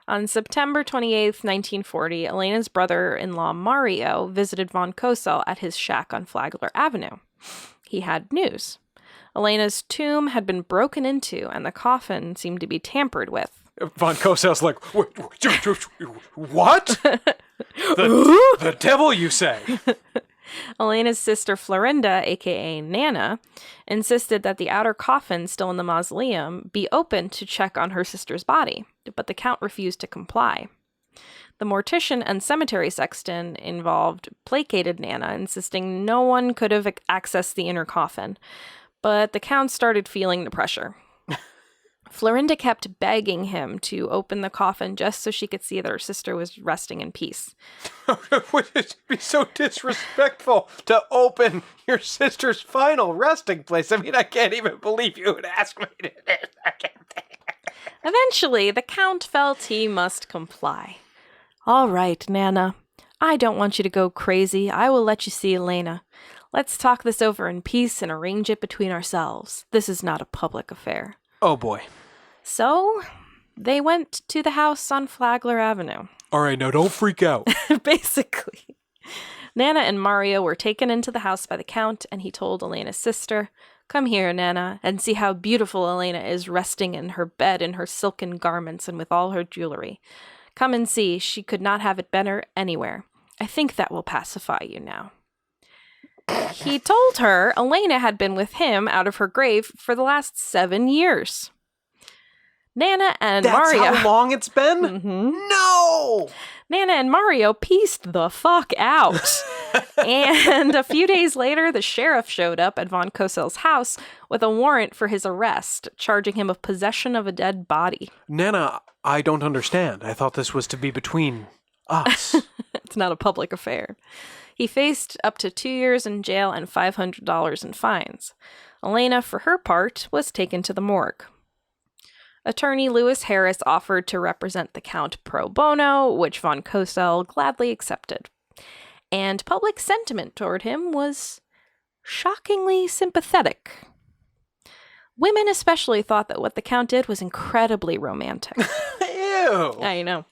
On September 28th, 1940, Elena's brother-in-law Mario visited von Cosel at his shack on Flagler Avenue. He had news. Elena's tomb had been broken into, and the coffin seemed to be tampered with. Von Cosel's like, what? The devil, you say? Elena's sister Florinda, a.k.a. Nana, insisted that the outer coffin still in the mausoleum be opened to check on her sister's body, but the Count refused to comply. The mortician and cemetery sexton involved placated Nana, insisting no one could have accessed the inner coffin, but the Count started feeling the pressure. Florinda kept begging him to open the coffin just so she could see that her sister was resting in peace. Would it be so disrespectful to open your sister's final resting place? I mean, I can't even believe you would ask me to do this. I can't. Eventually, the Count felt he must comply. All right, Nana. I don't want you to go crazy. I will let you see Elena. Let's talk this over in peace and arrange it between ourselves. This is not a public affair. Oh, boy. So, they went to the house on Flagler Avenue. All right, now don't freak out. Basically. Nana and Mario were taken into the house by the Count, and he told Elena's sister, "Come here, Nana, and see how beautiful Elena is resting in her bed in her silken garments and with all her jewelry. Come and see, she could not have it better anywhere. I think that will pacify you now." He told her Elena had been with him out of her grave for the last 7 years. Nana and Mario... That's how long it's been? Mm-hmm. No! Nana and Mario pieced the fuck out. And a few days later, the sheriff showed up at von Cosel's house with a warrant for his arrest, charging him of possession of a dead body. Nana, I don't understand. I thought this was to be between us. It's not a public affair. He faced up to 2 years in jail and $500 in fines. Elena, for her part, was taken to the morgue. Attorney Lewis Harris offered to represent the Count pro bono, which von Cosel gladly accepted. And public sentiment toward him was shockingly sympathetic. Women especially thought that what the Count did was incredibly romantic. Ew! I know.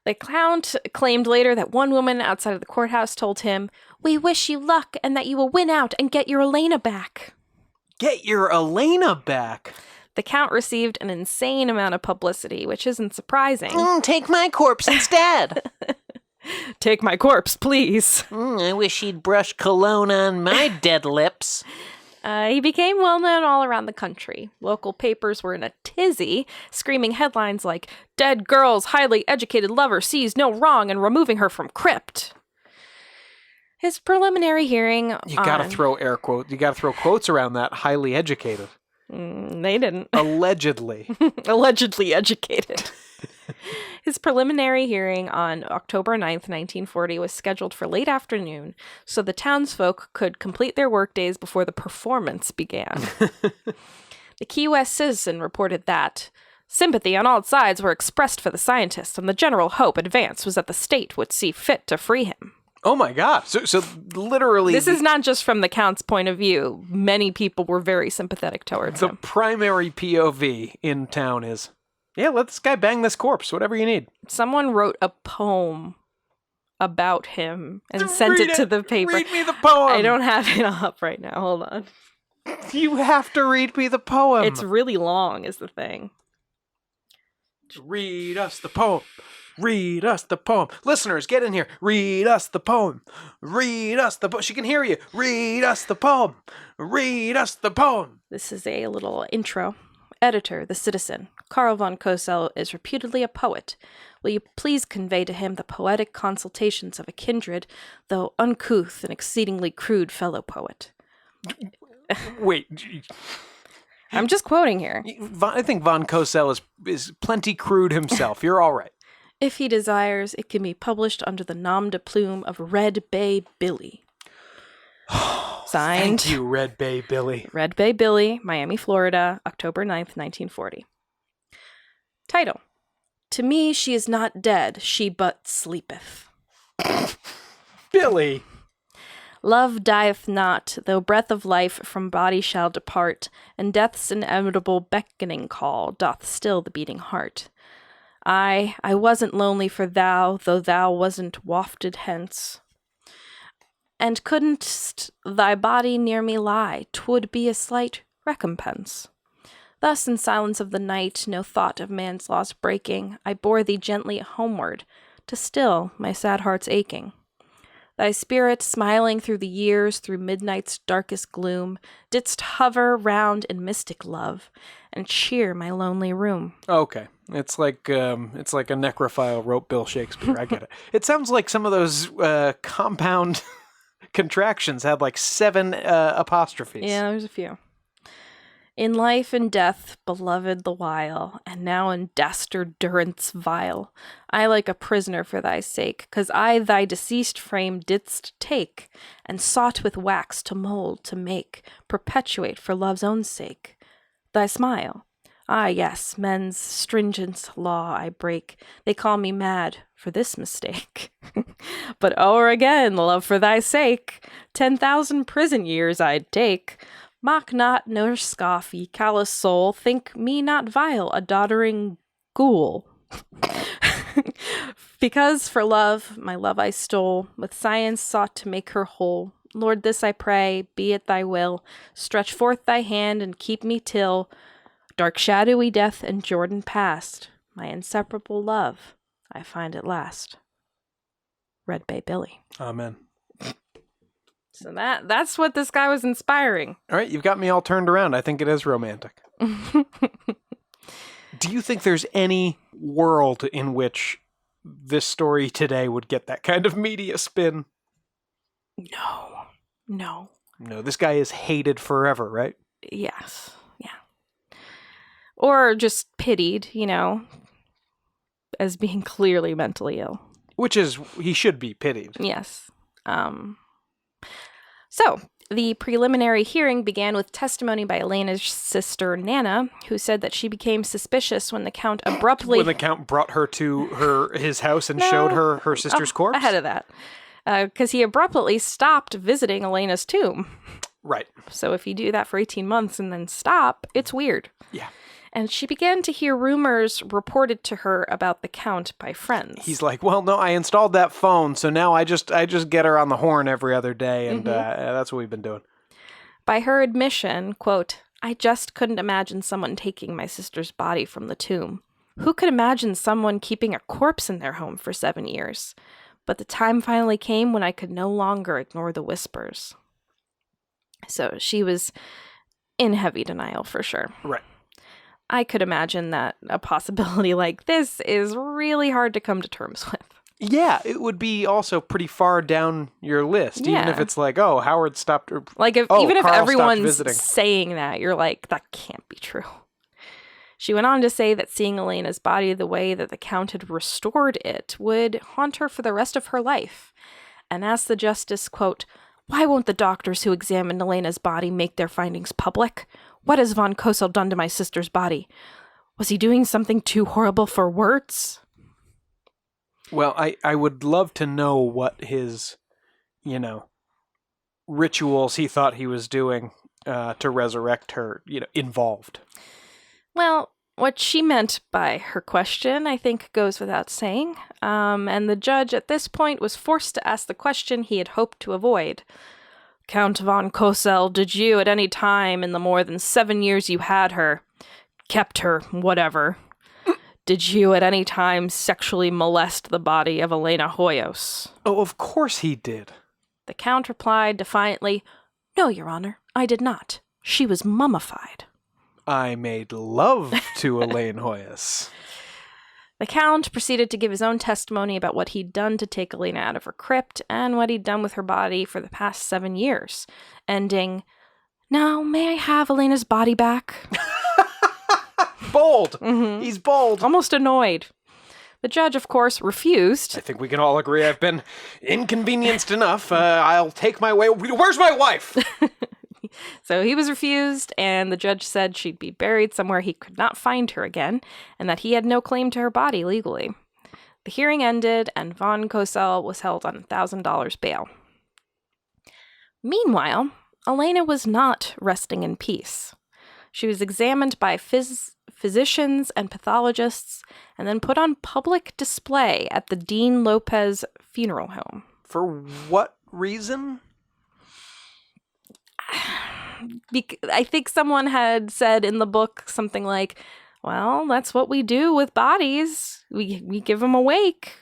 The Count claimed later that one woman outside of the courthouse told him, "We wish you luck and that you will win out and get your Elena back." Get your Elena back! The Count received an insane amount of publicity, which isn't surprising. Take my corpse instead! Take my corpse, please. I wish he'd brush cologne on my dead lips. He became well known all around the country. Local papers were in a tizzy, screaming headlines like, "Dead girl's highly educated lover sees no wrong in removing her from crypt." His preliminary hearing You gotta throw air quotes. You gotta throw quotes around that highly educated. They didn't. Allegedly. Allegedly educated. His preliminary hearing on October 9th, 1940 was scheduled for late afternoon so the townsfolk could complete their workdays before the performance began. The Key West Citizen reported that sympathy on all sides were expressed for the scientist, and the general hope advanced was that the state would see fit to free him. Oh my God. So literally... This is not just from the Count's point of view. Many people were very sympathetic towards the him. primary POV in town is, yeah, let this guy bang this corpse, whatever you need. Someone wrote a poem about him and sent it to the paper. Read me the poem. I don't have it up right now. Hold on. You have to read me the poem. It's really long is the thing. Read us the poem. Read us the poem. Listeners, get in here. Read us the poem. Read us the poem. She can hear you. Read us the poem. Read us the poem. This is a little intro. Editor, the citizen. Karl von Cosel is reputedly a poet. Will you please convey to him the poetic consultations of a kindred, though uncouth and exceedingly crude fellow poet? Wait. I'm just quoting here. I think von Cosel is plenty crude himself. You're all right. If he desires, it can be published under the nom de plume of Red Bay Billy. Signed. Thank you, Red Bay Billy. Red Bay Billy, Miami, Florida, October 9th, 1940. Title. To me she is not dead, she but sleepeth. Billy. Love dieth not, though breath of life from body shall depart, and death's inevitable beckoning call doth still the beating heart. I wasn't lonely for thou, though thou wasn't wafted hence. And couldn't thy body near me lie, 'twould be a slight recompense. Thus in silence of the night, no thought of man's laws breaking, I bore thee gently homeward, to still my sad heart's aching. Thy spirit, smiling through the years, through midnight's darkest gloom, didst hover round in mystic love, and cheer my lonely room. Okay. It's like a necrophile wrote Bill Shakespeare. I get it. It sounds like some of those compound contractions had like 7 apostrophes. Yeah, there's a few. In life and death, beloved the while, and now in dastard durance vile, I like a prisoner for thy sake, 'cause I thy deceased frame didst take, and sought with wax to mold, to make, perpetuate for love's own sake. Thy smile. Ah, yes, men's stringent law I break. They call me mad for this mistake. But o'er again, love for thy sake, 10,000 prison years I'd take. Mock not nor scoff, ye callous soul. Think me not vile, a doddering ghoul. Because for love, my love I stole, with science sought to make her whole. Lord, this I pray, be it thy will. Stretch forth thy hand and keep me till dark shadowy death and Jordan past, my inseparable love I find at last. Red Bay Billy. Amen. So that's what this guy was inspiring. All right, you've got me all turned around. I think it is romantic. Do you think there's any world in which this story today would get that kind of media spin? No, this guy is hated forever, right? Yes. Yeah. Or just pitied, as being clearly mentally ill. Which is, he should be pitied. Yes. So, the preliminary hearing began with testimony by Elena's sister, Nana, who said that she became suspicious when the Count abruptly... When the Count brought her to his house and showed her sister's corpse? Ahead of that. Because he abruptly stopped visiting Elena's tomb. Right. So if you do that for 18 months and then stop, it's weird. Yeah. And she began to hear rumors reported to her about the Count by friends. He's like, well, no, I installed that phone, so now I just get her on the horn every other day, and that's what we've been doing. By her admission, quote, I just couldn't imagine someone taking my sister's body from the tomb. Who could imagine someone keeping a corpse in their home for 7 years? But the time finally came when I could no longer ignore the whispers. So she was in heavy denial for sure. Right. I could imagine that a possibility like this is really hard to come to terms with. Yeah, it would be also pretty far down your list, even if it's like, oh, Howard stopped. Like, even if Carl everyone's saying that, you're like, that can't be true. She went on to say that seeing Elena's body the way that the Count had restored it would haunt her for the rest of her life, and asked the justice, quote, why won't the doctors who examined Elena's body make their findings public? What has von Cosel done to my sister's body? Was he doing something too horrible for words? Well, I would love to know what his rituals he thought he was doing to resurrect her, involved. Well, what she meant by her question, I think, goes without saying. And the judge at this point was forced to ask the question he had hoped to avoid. Count von Cosel, did you at any time in the more than 7 years you had her, kept her, whatever, did you at any time sexually molest the body of Elena Hoyos? Oh, of course he did. The Count replied defiantly, No, Your Honor, I did not. She was mummified. I made love to Elena Hoyos. The Count proceeded to give his own testimony about what he'd done to take Elena out of her crypt and what he'd done with her body for the past 7 years, ending, Now, may I have Elena's body back? Bold! Mm-hmm. He's bold. Almost annoyed. The judge, of course, refused. I think we can all agree I've been inconvenienced enough. I'll take my way. Where's my wife? So he was refused, and the judge said she'd be buried somewhere he could not find her again, and that he had no claim to her body legally. The hearing ended, and von Cosel was held on $1,000 bail. Meanwhile, Elena was not resting in peace. She was examined by physicians and pathologists, and then put on public display at the Dean Lopez funeral home. For what reason? I think someone had said in the book something like, well, that's what we do with bodies. We give them a wake.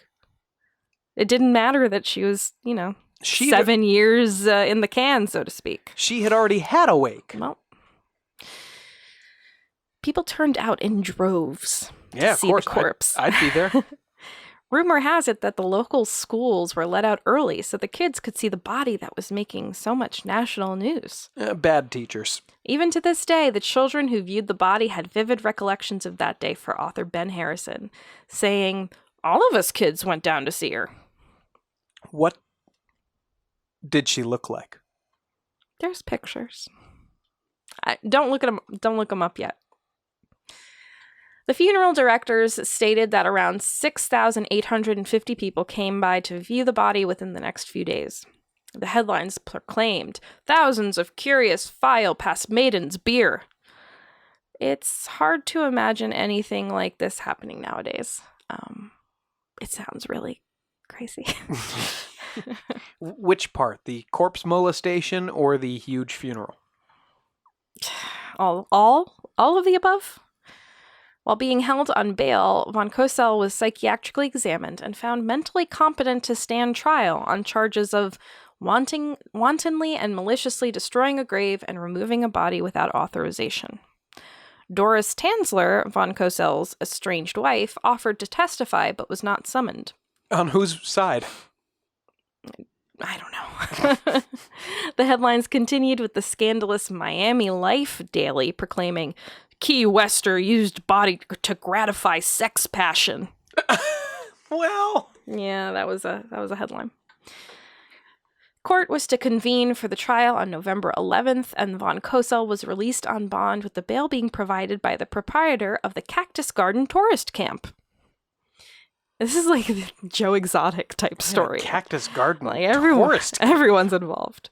It didn't matter that she was, 7 years in the can, so to speak. She had already had a wake. Well, people turned out in droves to see of course. the corpse. I'd be there. Rumor has it that the local schools were let out early so the kids could see the body that was making so much national news. Bad teachers. Even to this day, the children who viewed the body had vivid recollections of that day for author Ben Harrison, saying, All of us kids went down to see her. What did she look like? There's pictures. Don't look them up yet. The funeral directors stated that around 6,850 people came by to view the body within the next few days. The headlines proclaimed, Thousands of curious file past maidens beer. It's hard to imagine anything like this happening nowadays. It sounds really crazy. Which part? The corpse molestation or the huge funeral? All of the above? While being held on bail, von Cosel was psychiatrically examined and found mentally competent to stand trial on charges of wantonly and maliciously destroying a grave and removing a body without authorization. Doris Tanzler, von Cosel's estranged wife, offered to testify but was not summoned. On whose side? I don't know. The headlines continued with the scandalous Miami Life Daily proclaiming, Key Wester used body to gratify sex passion. Well, yeah, that was a headline. Court was to convene for the trial on November 11th, and von Cosel was released on bond with the bail being provided by the proprietor of the Cactus Garden tourist camp. This is like the Joe Exotic type story. Cactus Garden tourist camp. Everyone's involved.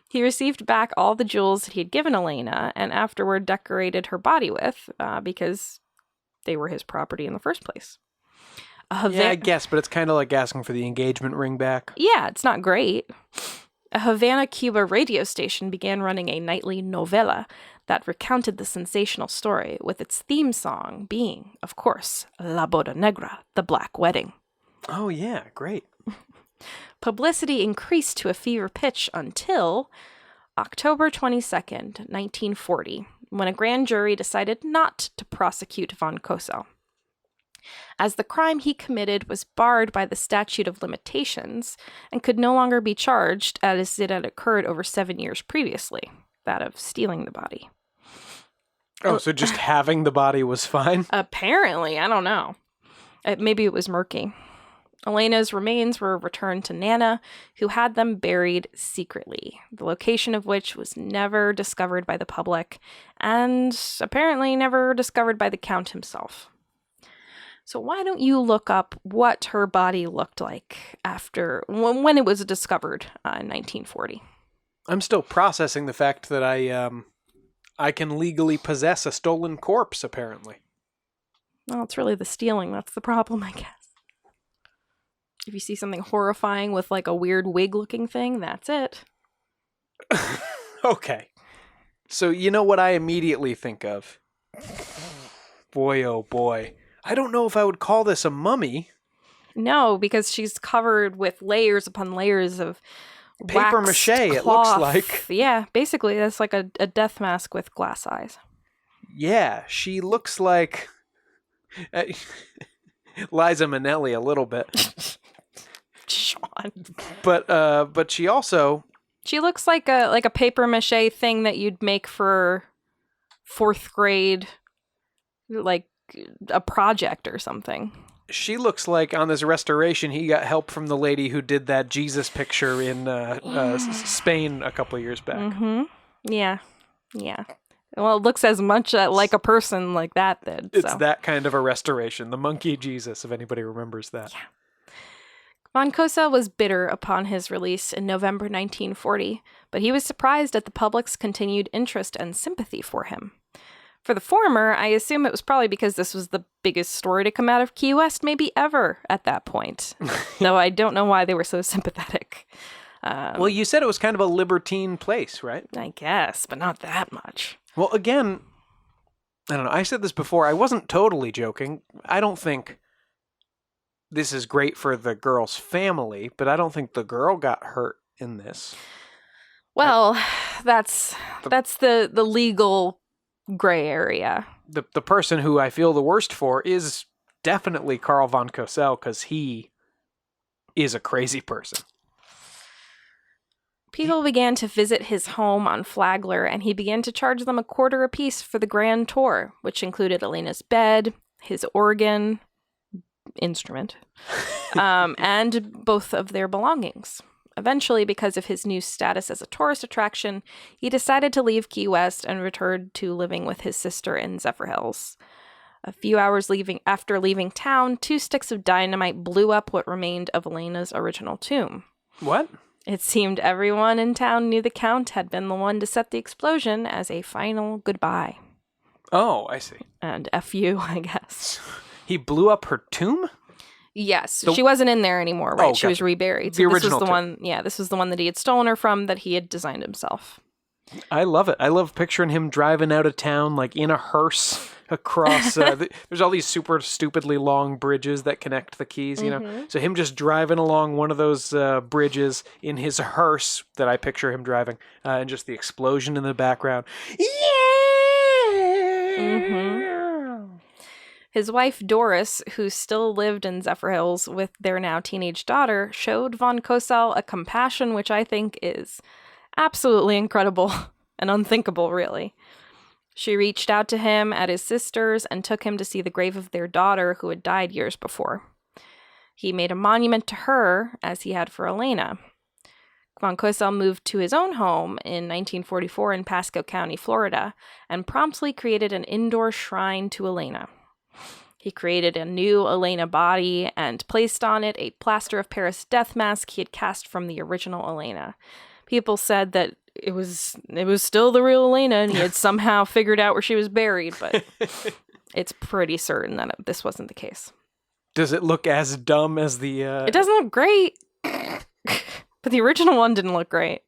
He received back all the jewels that he had given Elena and afterward decorated her body with because they were his property in the first place. Yeah, I guess, but it's kind of like asking for the engagement ring back. Yeah, it's not great. A Havana, Cuba radio station began running a nightly novela that recounted the sensational story, with its theme song being, of course, La Boda Negra, the Black Wedding. Oh, yeah, great. Publicity increased to a fever pitch until October 22nd, 1940, when a grand jury decided not to prosecute von Cosel. As the crime he committed was barred by the statute of limitations and could no longer be charged as it had occurred over 7 years previously, that of stealing the body. Oh, so just having the body was fine? Apparently, I don't know. Maybe it was murky. Elena's remains were returned to Nana, who had them buried secretly, the location of which was never discovered by the public, and apparently never discovered by the Count himself. So why don't you look up what her body looked like after when it was discovered in 1940? I'm still processing the fact that I can legally possess a stolen corpse, apparently. Well, it's really the stealing that's the problem, I guess. If you see something horrifying with like a weird wig-looking thing, that's it. Okay. So you know what I immediately think of? Boy, oh boy. I don't know if I would call this a mummy. No, because she's covered with layers upon layers of Paper waxed mache, it looks cloth. like. Yeah, basically, that's like a death mask with glass eyes. Yeah, she looks like Liza Minnelli a little bit. Sean. But she also... She looks like a paper mache thing that you'd make for 4th grade, like a project or something. She looks like on this restoration he got help from the lady who did that Jesus picture in Spain a couple of years back. Mm-hmm. Yeah. Well, it looks as much like a person like that did. It's that kind of a restoration. The monkey Jesus, if anybody remembers that. Yeah. Von Cosel was bitter upon his release in November 1940, but he was surprised at the public's continued interest and sympathy for him. For the former, I assume it was probably because this was the biggest story to come out of Key West maybe ever at that point, though I don't know why they were so sympathetic. Well, you said it was kind of a libertine place, right? I guess, but not that much. Well, again, I don't know. I said this before. I wasn't totally joking. I don't think this is great for the girl's family, but I don't think the girl got hurt in this. Well, that's the legal gray area. The person who I feel the worst for is definitely Karl von Cosel, because he is a crazy person. People began to visit his home on Flagler, and he began to charge them $0.25 apiece for the grand tour, which included Elena's bed, his organ, instrument, and both of their belongings. Eventually, because of his new status as a tourist attraction, he decided to leave Key West and returned to living with his sister in Zephyrhills. A few hours after leaving town, 2 sticks of dynamite blew up what remained of Elena's original tomb. What? It seemed everyone in town knew the Count had been the one to set the explosion as a final goodbye. Oh, I see. And F you, I guess. He blew up her tomb? Yes, she wasn't in there anymore, right? Oh, she was gotcha. reburied. The So this original was the tomb. one. Yeah, this was the one that he had stolen her from, that he had designed himself. I love it. I love picturing him driving out of town, like in a hearse across. There's all these super stupidly long bridges that connect the keys, you know? So him just driving along one of those bridges in his hearse that I picture him driving, and just the explosion in the background. His wife, Doris, who still lived in Zephyrhills with their now teenage daughter, showed von Cosel a compassion which I think is absolutely incredible and unthinkable, really. She reached out to him at his sister's and took him to see the grave of their daughter, who had died years before. He made a monument to her, as he had for Elena. Von Cosel moved to his own home in 1944 in Pasco County, Florida, and promptly created an indoor shrine to Elena. He created a new Elena body and placed on it a plaster of Paris death mask he had cast from the original Elena. People said that it was still the real Elena, and he had somehow figured out where she was buried, but it's pretty certain that this wasn't the case. Does it look as dumb as the... It doesn't look great, but the original one didn't look great.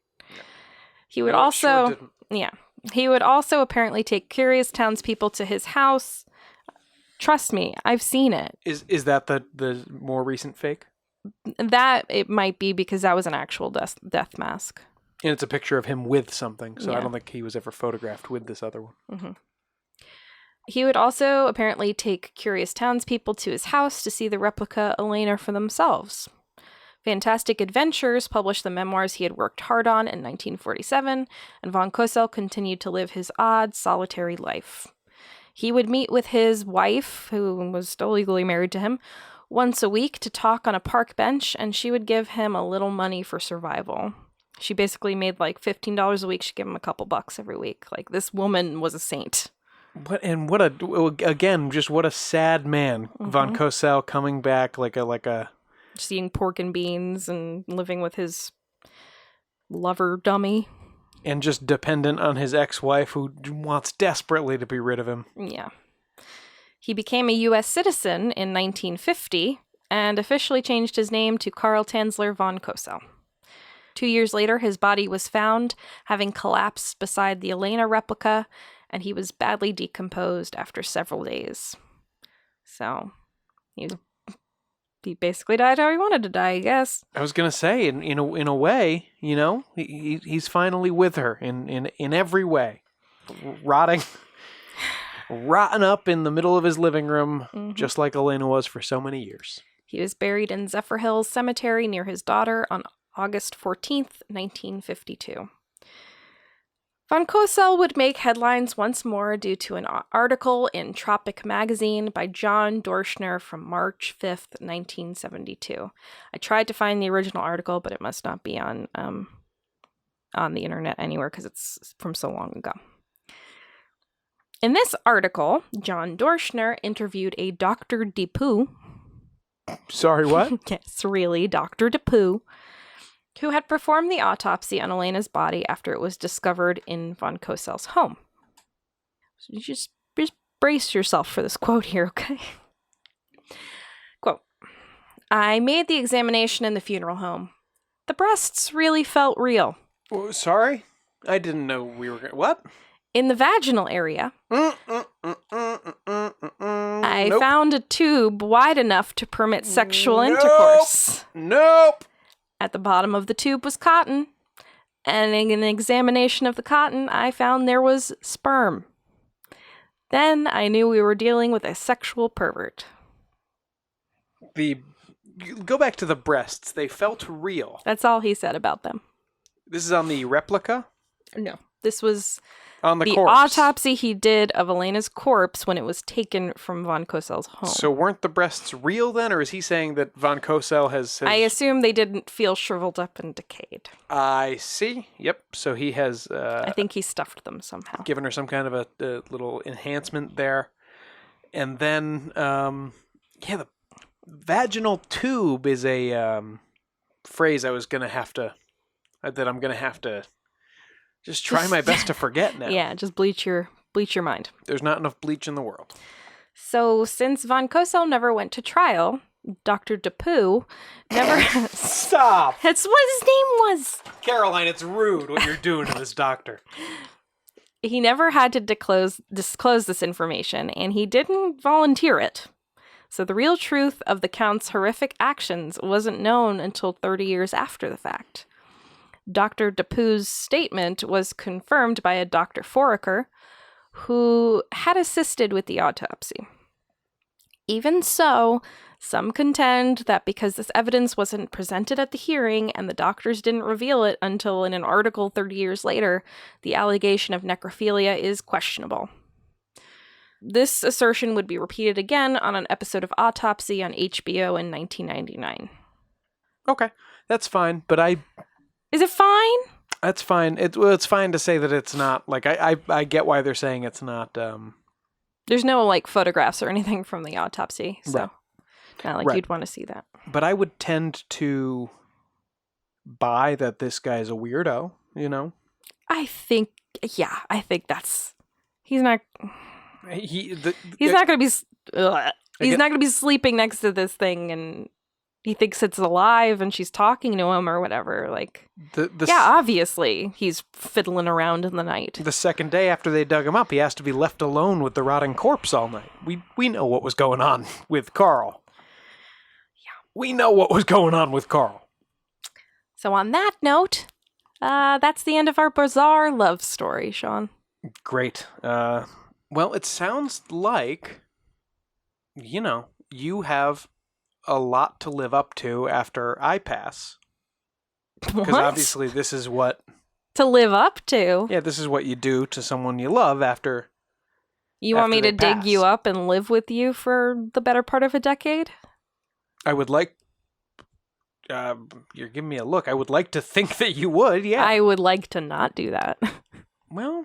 He would He would also apparently take curious townspeople to his house. Trust me, I've seen it. Is that the more recent fake? That it might be, because that was an actual death mask. And it's a picture of him with something, so Yeah. I don't think he was ever photographed with this other one. Mm-hmm. He would also apparently take curious townspeople to his house to see the replica Elena for themselves. Fantastic Adventures published the memoirs he had worked hard on in 1947, and von Cosel continued to live his odd, solitary life. He would meet with his wife, who was still legally married to him, once a week to talk on a park bench, and she would give him a little money for survival. She basically made like $15 a week. She'd give him a couple bucks every week. Like, this woman was a saint. What a sad man. Von Cosel coming back like a Just eating pork and beans and living with his lover dummy. and just dependent on his ex-wife who wants desperately to be rid of him. Yeah. He became a U.S. citizen in 1950 and officially changed his name to Karl Tanzler von Cosel. 2 years later, his body was found, having collapsed beside the Elena replica, and he was badly decomposed after several days. So, he basically died how he wanted to die, I guess. I was gonna say, in a way, he's finally with her in every way, rotting up in the middle of his living room, just like Elena was for so many years. He was buried in Zephyr Hills Cemetery near his daughter on August 14th, 1952. Von Cosel would make headlines once more due to an article in Tropic magazine by John Dorschner from March 5th, 1972. I tried to find the original article, but it must not be on the internet anywhere because it's from so long ago. In this article, John Dorschner interviewed a Dr. DePoo. Sorry, what? Yes, really, Dr. DePoo, who had performed the autopsy on Elena's body after it was discovered in von Cosel's home. So you just brace yourself for this quote here, okay? Quote, I made the examination in the funeral home. The breasts really felt real. Sorry? I didn't know we were going. What? In the vaginal area, I found a tube wide enough to permit sexual intercourse. Nope. At the bottom of the tube was cotton, and in an examination of the cotton, I found there was sperm. Then I knew we were dealing with a sexual pervert. Go back to the breasts. They felt real. That's all he said about them. This is on the replica? No. This was on the corpse. Autopsy he did of Elena's corpse when it was taken from von Cosel's home. So weren't the breasts real then, or is he saying that von Cosel has... I assume they didn't feel shriveled up and decayed. I see. Yep. So he has... I think he stuffed them somehow. Given her some kind of a little enhancement there. And then, the vaginal tube is a phrase I'm going to have to just try my best to forget now. Yeah, just bleach your mind. There's not enough bleach in the world. So since von Cosel never went to trial, Dr. DePoo never... Stop! That's what his name was! Caroline, it's rude what you're doing to this doctor. He never had to disclose this information, and he didn't volunteer it. So the real truth of the Count's horrific actions wasn't known until 30 years after the fact. Dr. DePoo's statement was confirmed by a Dr. Foraker, who had assisted with the autopsy. Even so, some contend that because this evidence wasn't presented at the hearing and the doctors didn't reveal it until in an article 30 years later, the allegation of necrophilia is questionable. This assertion would be repeated again on an episode of Autopsy on HBO in 1999. Okay, that's fine, but Is it fine? That's fine. It's fine to say that it's not, like, I get why they're saying it's not, There's no, like, photographs or anything from the autopsy, so right. Not like you'd want to see that. But I would tend to buy that this guy's a weirdo, I think that's... He's not... He's not going to be... He's not going to be sleeping next to this thing and... He thinks it's alive and she's talking to him or whatever. Like, obviously he's fiddling around in the night. The second day after they dug him up, he has to be left alone with the rotting corpse all night. We know what was going on with Carl. Yeah. We know what was going on with Carl. So on that note, that's the end of our bizarre love story, Sean. Great. Well, it sounds like, you have a lot to live up to after I pass. Because obviously this is what... To live up to? Yeah, this is what you do to someone you love after... You want me to dig you up and live with you for the better part of a decade? I would like... you're giving me a look. I would like to think that you would, yeah. I would like to not do that. Well,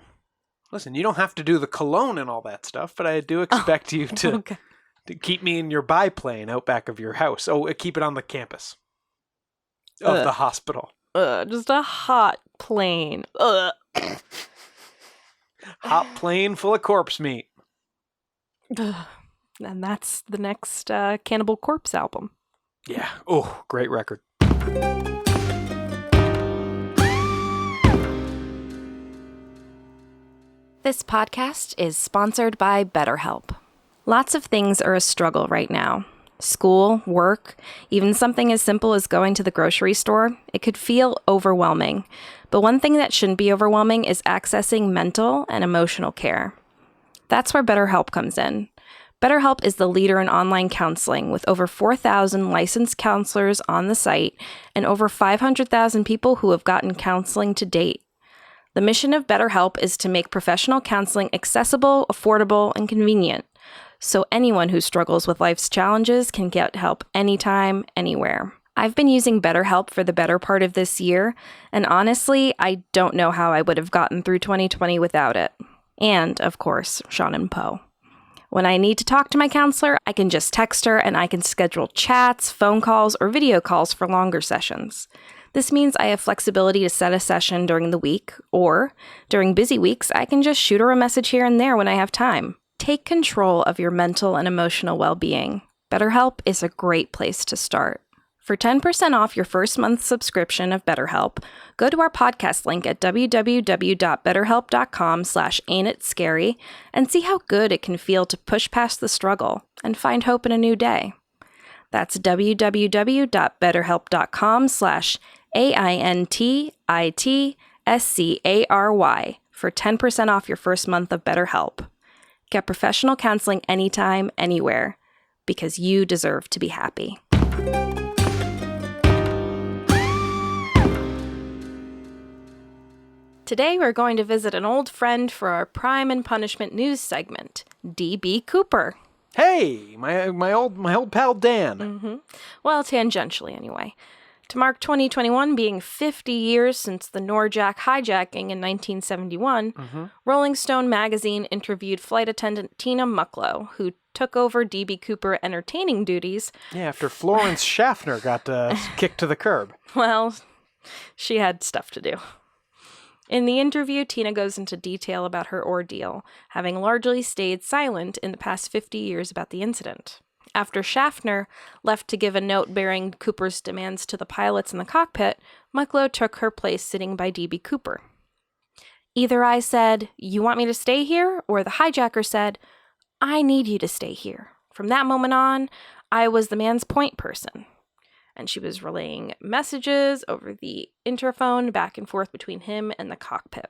Listen, you don't have to do the cologne and all that stuff, but I do expect you to, Okay. to keep me in your biplane out back of your house. Oh, keep it on the campus of the hospital. Just a hot plane. Ugh. Hot plane full of corpse meat. And that's the next Cannibal Corpse album. Yeah. Oh, great record. This podcast is sponsored by BetterHelp. Lots of things are a struggle right now. School, work, even something as simple as going to the grocery store. It could feel overwhelming. But one thing that shouldn't be overwhelming is accessing mental and emotional care. That's where BetterHelp comes in. BetterHelp is the leader in online counseling with over 4,000 licensed counselors on the site and over 500,000 people who have gotten counseling to date. The mission of BetterHelp is to make professional counseling accessible, affordable, and convenient, so anyone who struggles with life's challenges can get help anytime, anywhere. I've been using BetterHelp for the better part of this year, and honestly, I don't know how I would have gotten through 2020 without it. And, of course, Sean and Poe. When I need to talk to my counselor, I can just text her and I can schedule chats, phone calls, or video calls for longer sessions. This means I have flexibility to set a session during the week, or during busy weeks, I can just shoot her a message here and there when I have time. Take control of your mental and emotional well-being. BetterHelp is a great place to start. For 10% off your first month subscription of BetterHelp, go to our podcast link at www.betterhelp.com/ain'titscary and see how good it can feel to push past the struggle and find hope in a new day. That's www.betterhelp.com/ain'titscary for 10% off your first month of BetterHelp. Get professional counseling anytime, anywhere, because you deserve to be happy. Today we're going to visit an old friend for our Crime and Punishment news segment, D.B. Cooper. Hey, my old pal Dan. Well, tangentially anyway. To mark 2021 being 50 years since the Norjack hijacking in 1971, Rolling Stone magazine interviewed flight attendant Tina Mucklow, who took over D.B. Cooper entertaining duties. Yeah, after Florence Schaffner got kicked to the curb. Well, she had stuff to do. In the interview, Tina goes into detail about her ordeal, having largely stayed silent in the past 50 years about the incident. After Schaffner left to give a note bearing Cooper's demands to the pilots in the cockpit, Mucklow took her place sitting by D.B. Cooper. Either I said, "You want me to stay here?" or the hijacker said, "I need you to stay here." From that moment on, I was the man's point person. And she was relaying messages over the interphone back and forth between him and the cockpit.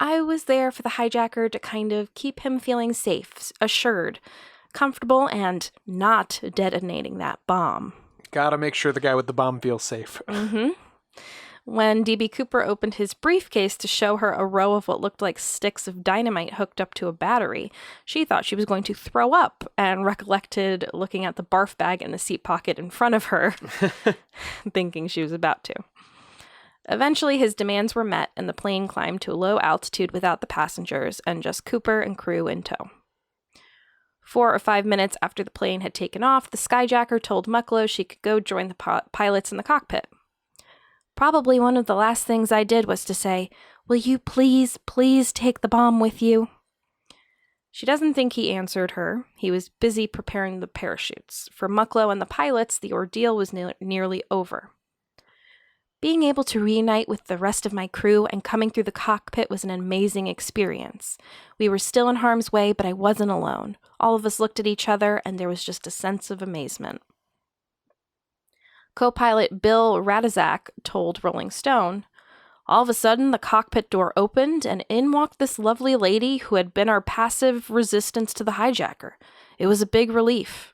I was there for the hijacker to kind of keep him feeling safe, assured, comfortable, and not detonating that bomb. Gotta make sure the guy with the bomb feels safe. When D.B. Cooper opened his briefcase to show her a row of what looked like sticks of dynamite hooked up to a battery, she thought she was going to throw up and recollected looking at the barf bag in the seat pocket in front of her, thinking she was about to. Eventually, his demands were met and the plane climbed to a low altitude without the passengers and just Cooper and crew in tow. 4 or 5 minutes after the plane had taken off, the skyjacker told Mucklow she could go join the pilots in the cockpit. Probably one of the last things I did was to say, "Will you please take the bomb with you?" She doesn't think he answered her. He was busy preparing the parachutes. For Mucklow and the pilots, the ordeal was nearly over. Being able to reunite with the rest of my crew and coming through the cockpit was an amazing experience. We were still in harm's way, but I wasn't alone. All of us looked at each other, and there was just a sense of amazement. Co-pilot Bill Radizak told Rolling Stone, "All of a sudden, the cockpit door opened, and in walked this lovely lady who had been our passive resistance to the hijacker. It was a big relief."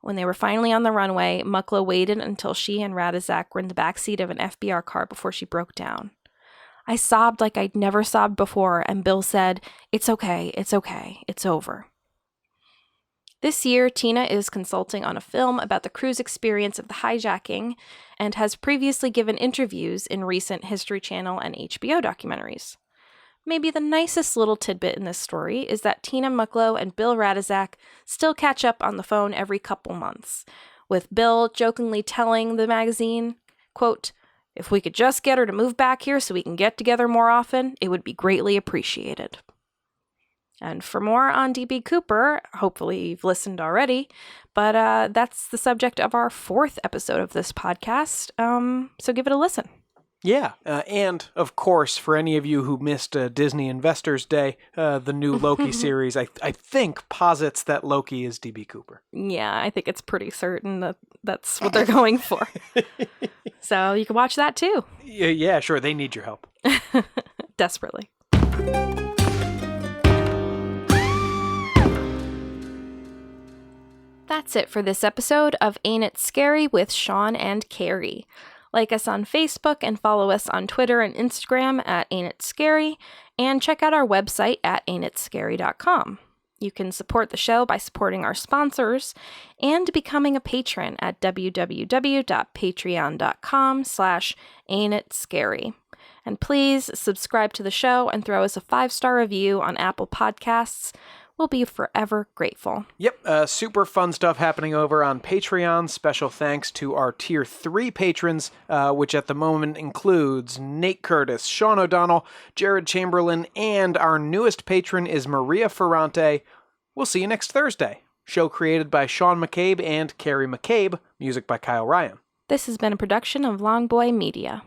When they were finally on the runway, Mucklow waited until she and Radizak were in the backseat of an FBR car before she broke down. I sobbed like I'd never sobbed before, and Bill said, "It's okay, it's over." This year, Tina is consulting on a film about the crew's experience of the hijacking and has previously given interviews in recent History Channel and HBO documentaries. Maybe the nicest little tidbit in this story is that Tina Mucklow and Bill Radizak still catch up on the phone every couple months, with Bill jokingly telling the magazine, quote, "If we could just get her to move back here so we can get together more often, it would be greatly appreciated." And for more on D.B. Cooper, hopefully you've listened already, but that's the subject of our 4th episode of this podcast, so give it a listen. Yeah, and of course, for any of you who missed Disney Investors Day, the new Loki series, I think posits that Loki is D.B. Cooper. Yeah, I think it's pretty certain that that's what they're going for. So you can watch that too. Yeah, sure, they need your help. Desperately. That's it for this episode of Ain't It Scary with Sean and Carrie. Like us on Facebook and follow us on Twitter and Instagram at Ain't It Scary, and check out our website at ain'titscary.com. You can support the show by supporting our sponsors and becoming a patron at www.patreon.com/ain'titscary. And please subscribe to the show and throw us a 5-star review on Apple Podcasts. We'll be forever grateful. Yep, super fun stuff happening over on Patreon. Special thanks to our Tier 3 patrons, which at the moment includes Nate Curtis, Sean O'Donnell, Jared Chamberlain, and our newest patron is Maria Ferrante. We'll see you next Thursday. Show created by Sean McCabe and Carrie McCabe. Music by Kyle Ryan. This has been a production of Longboy Media.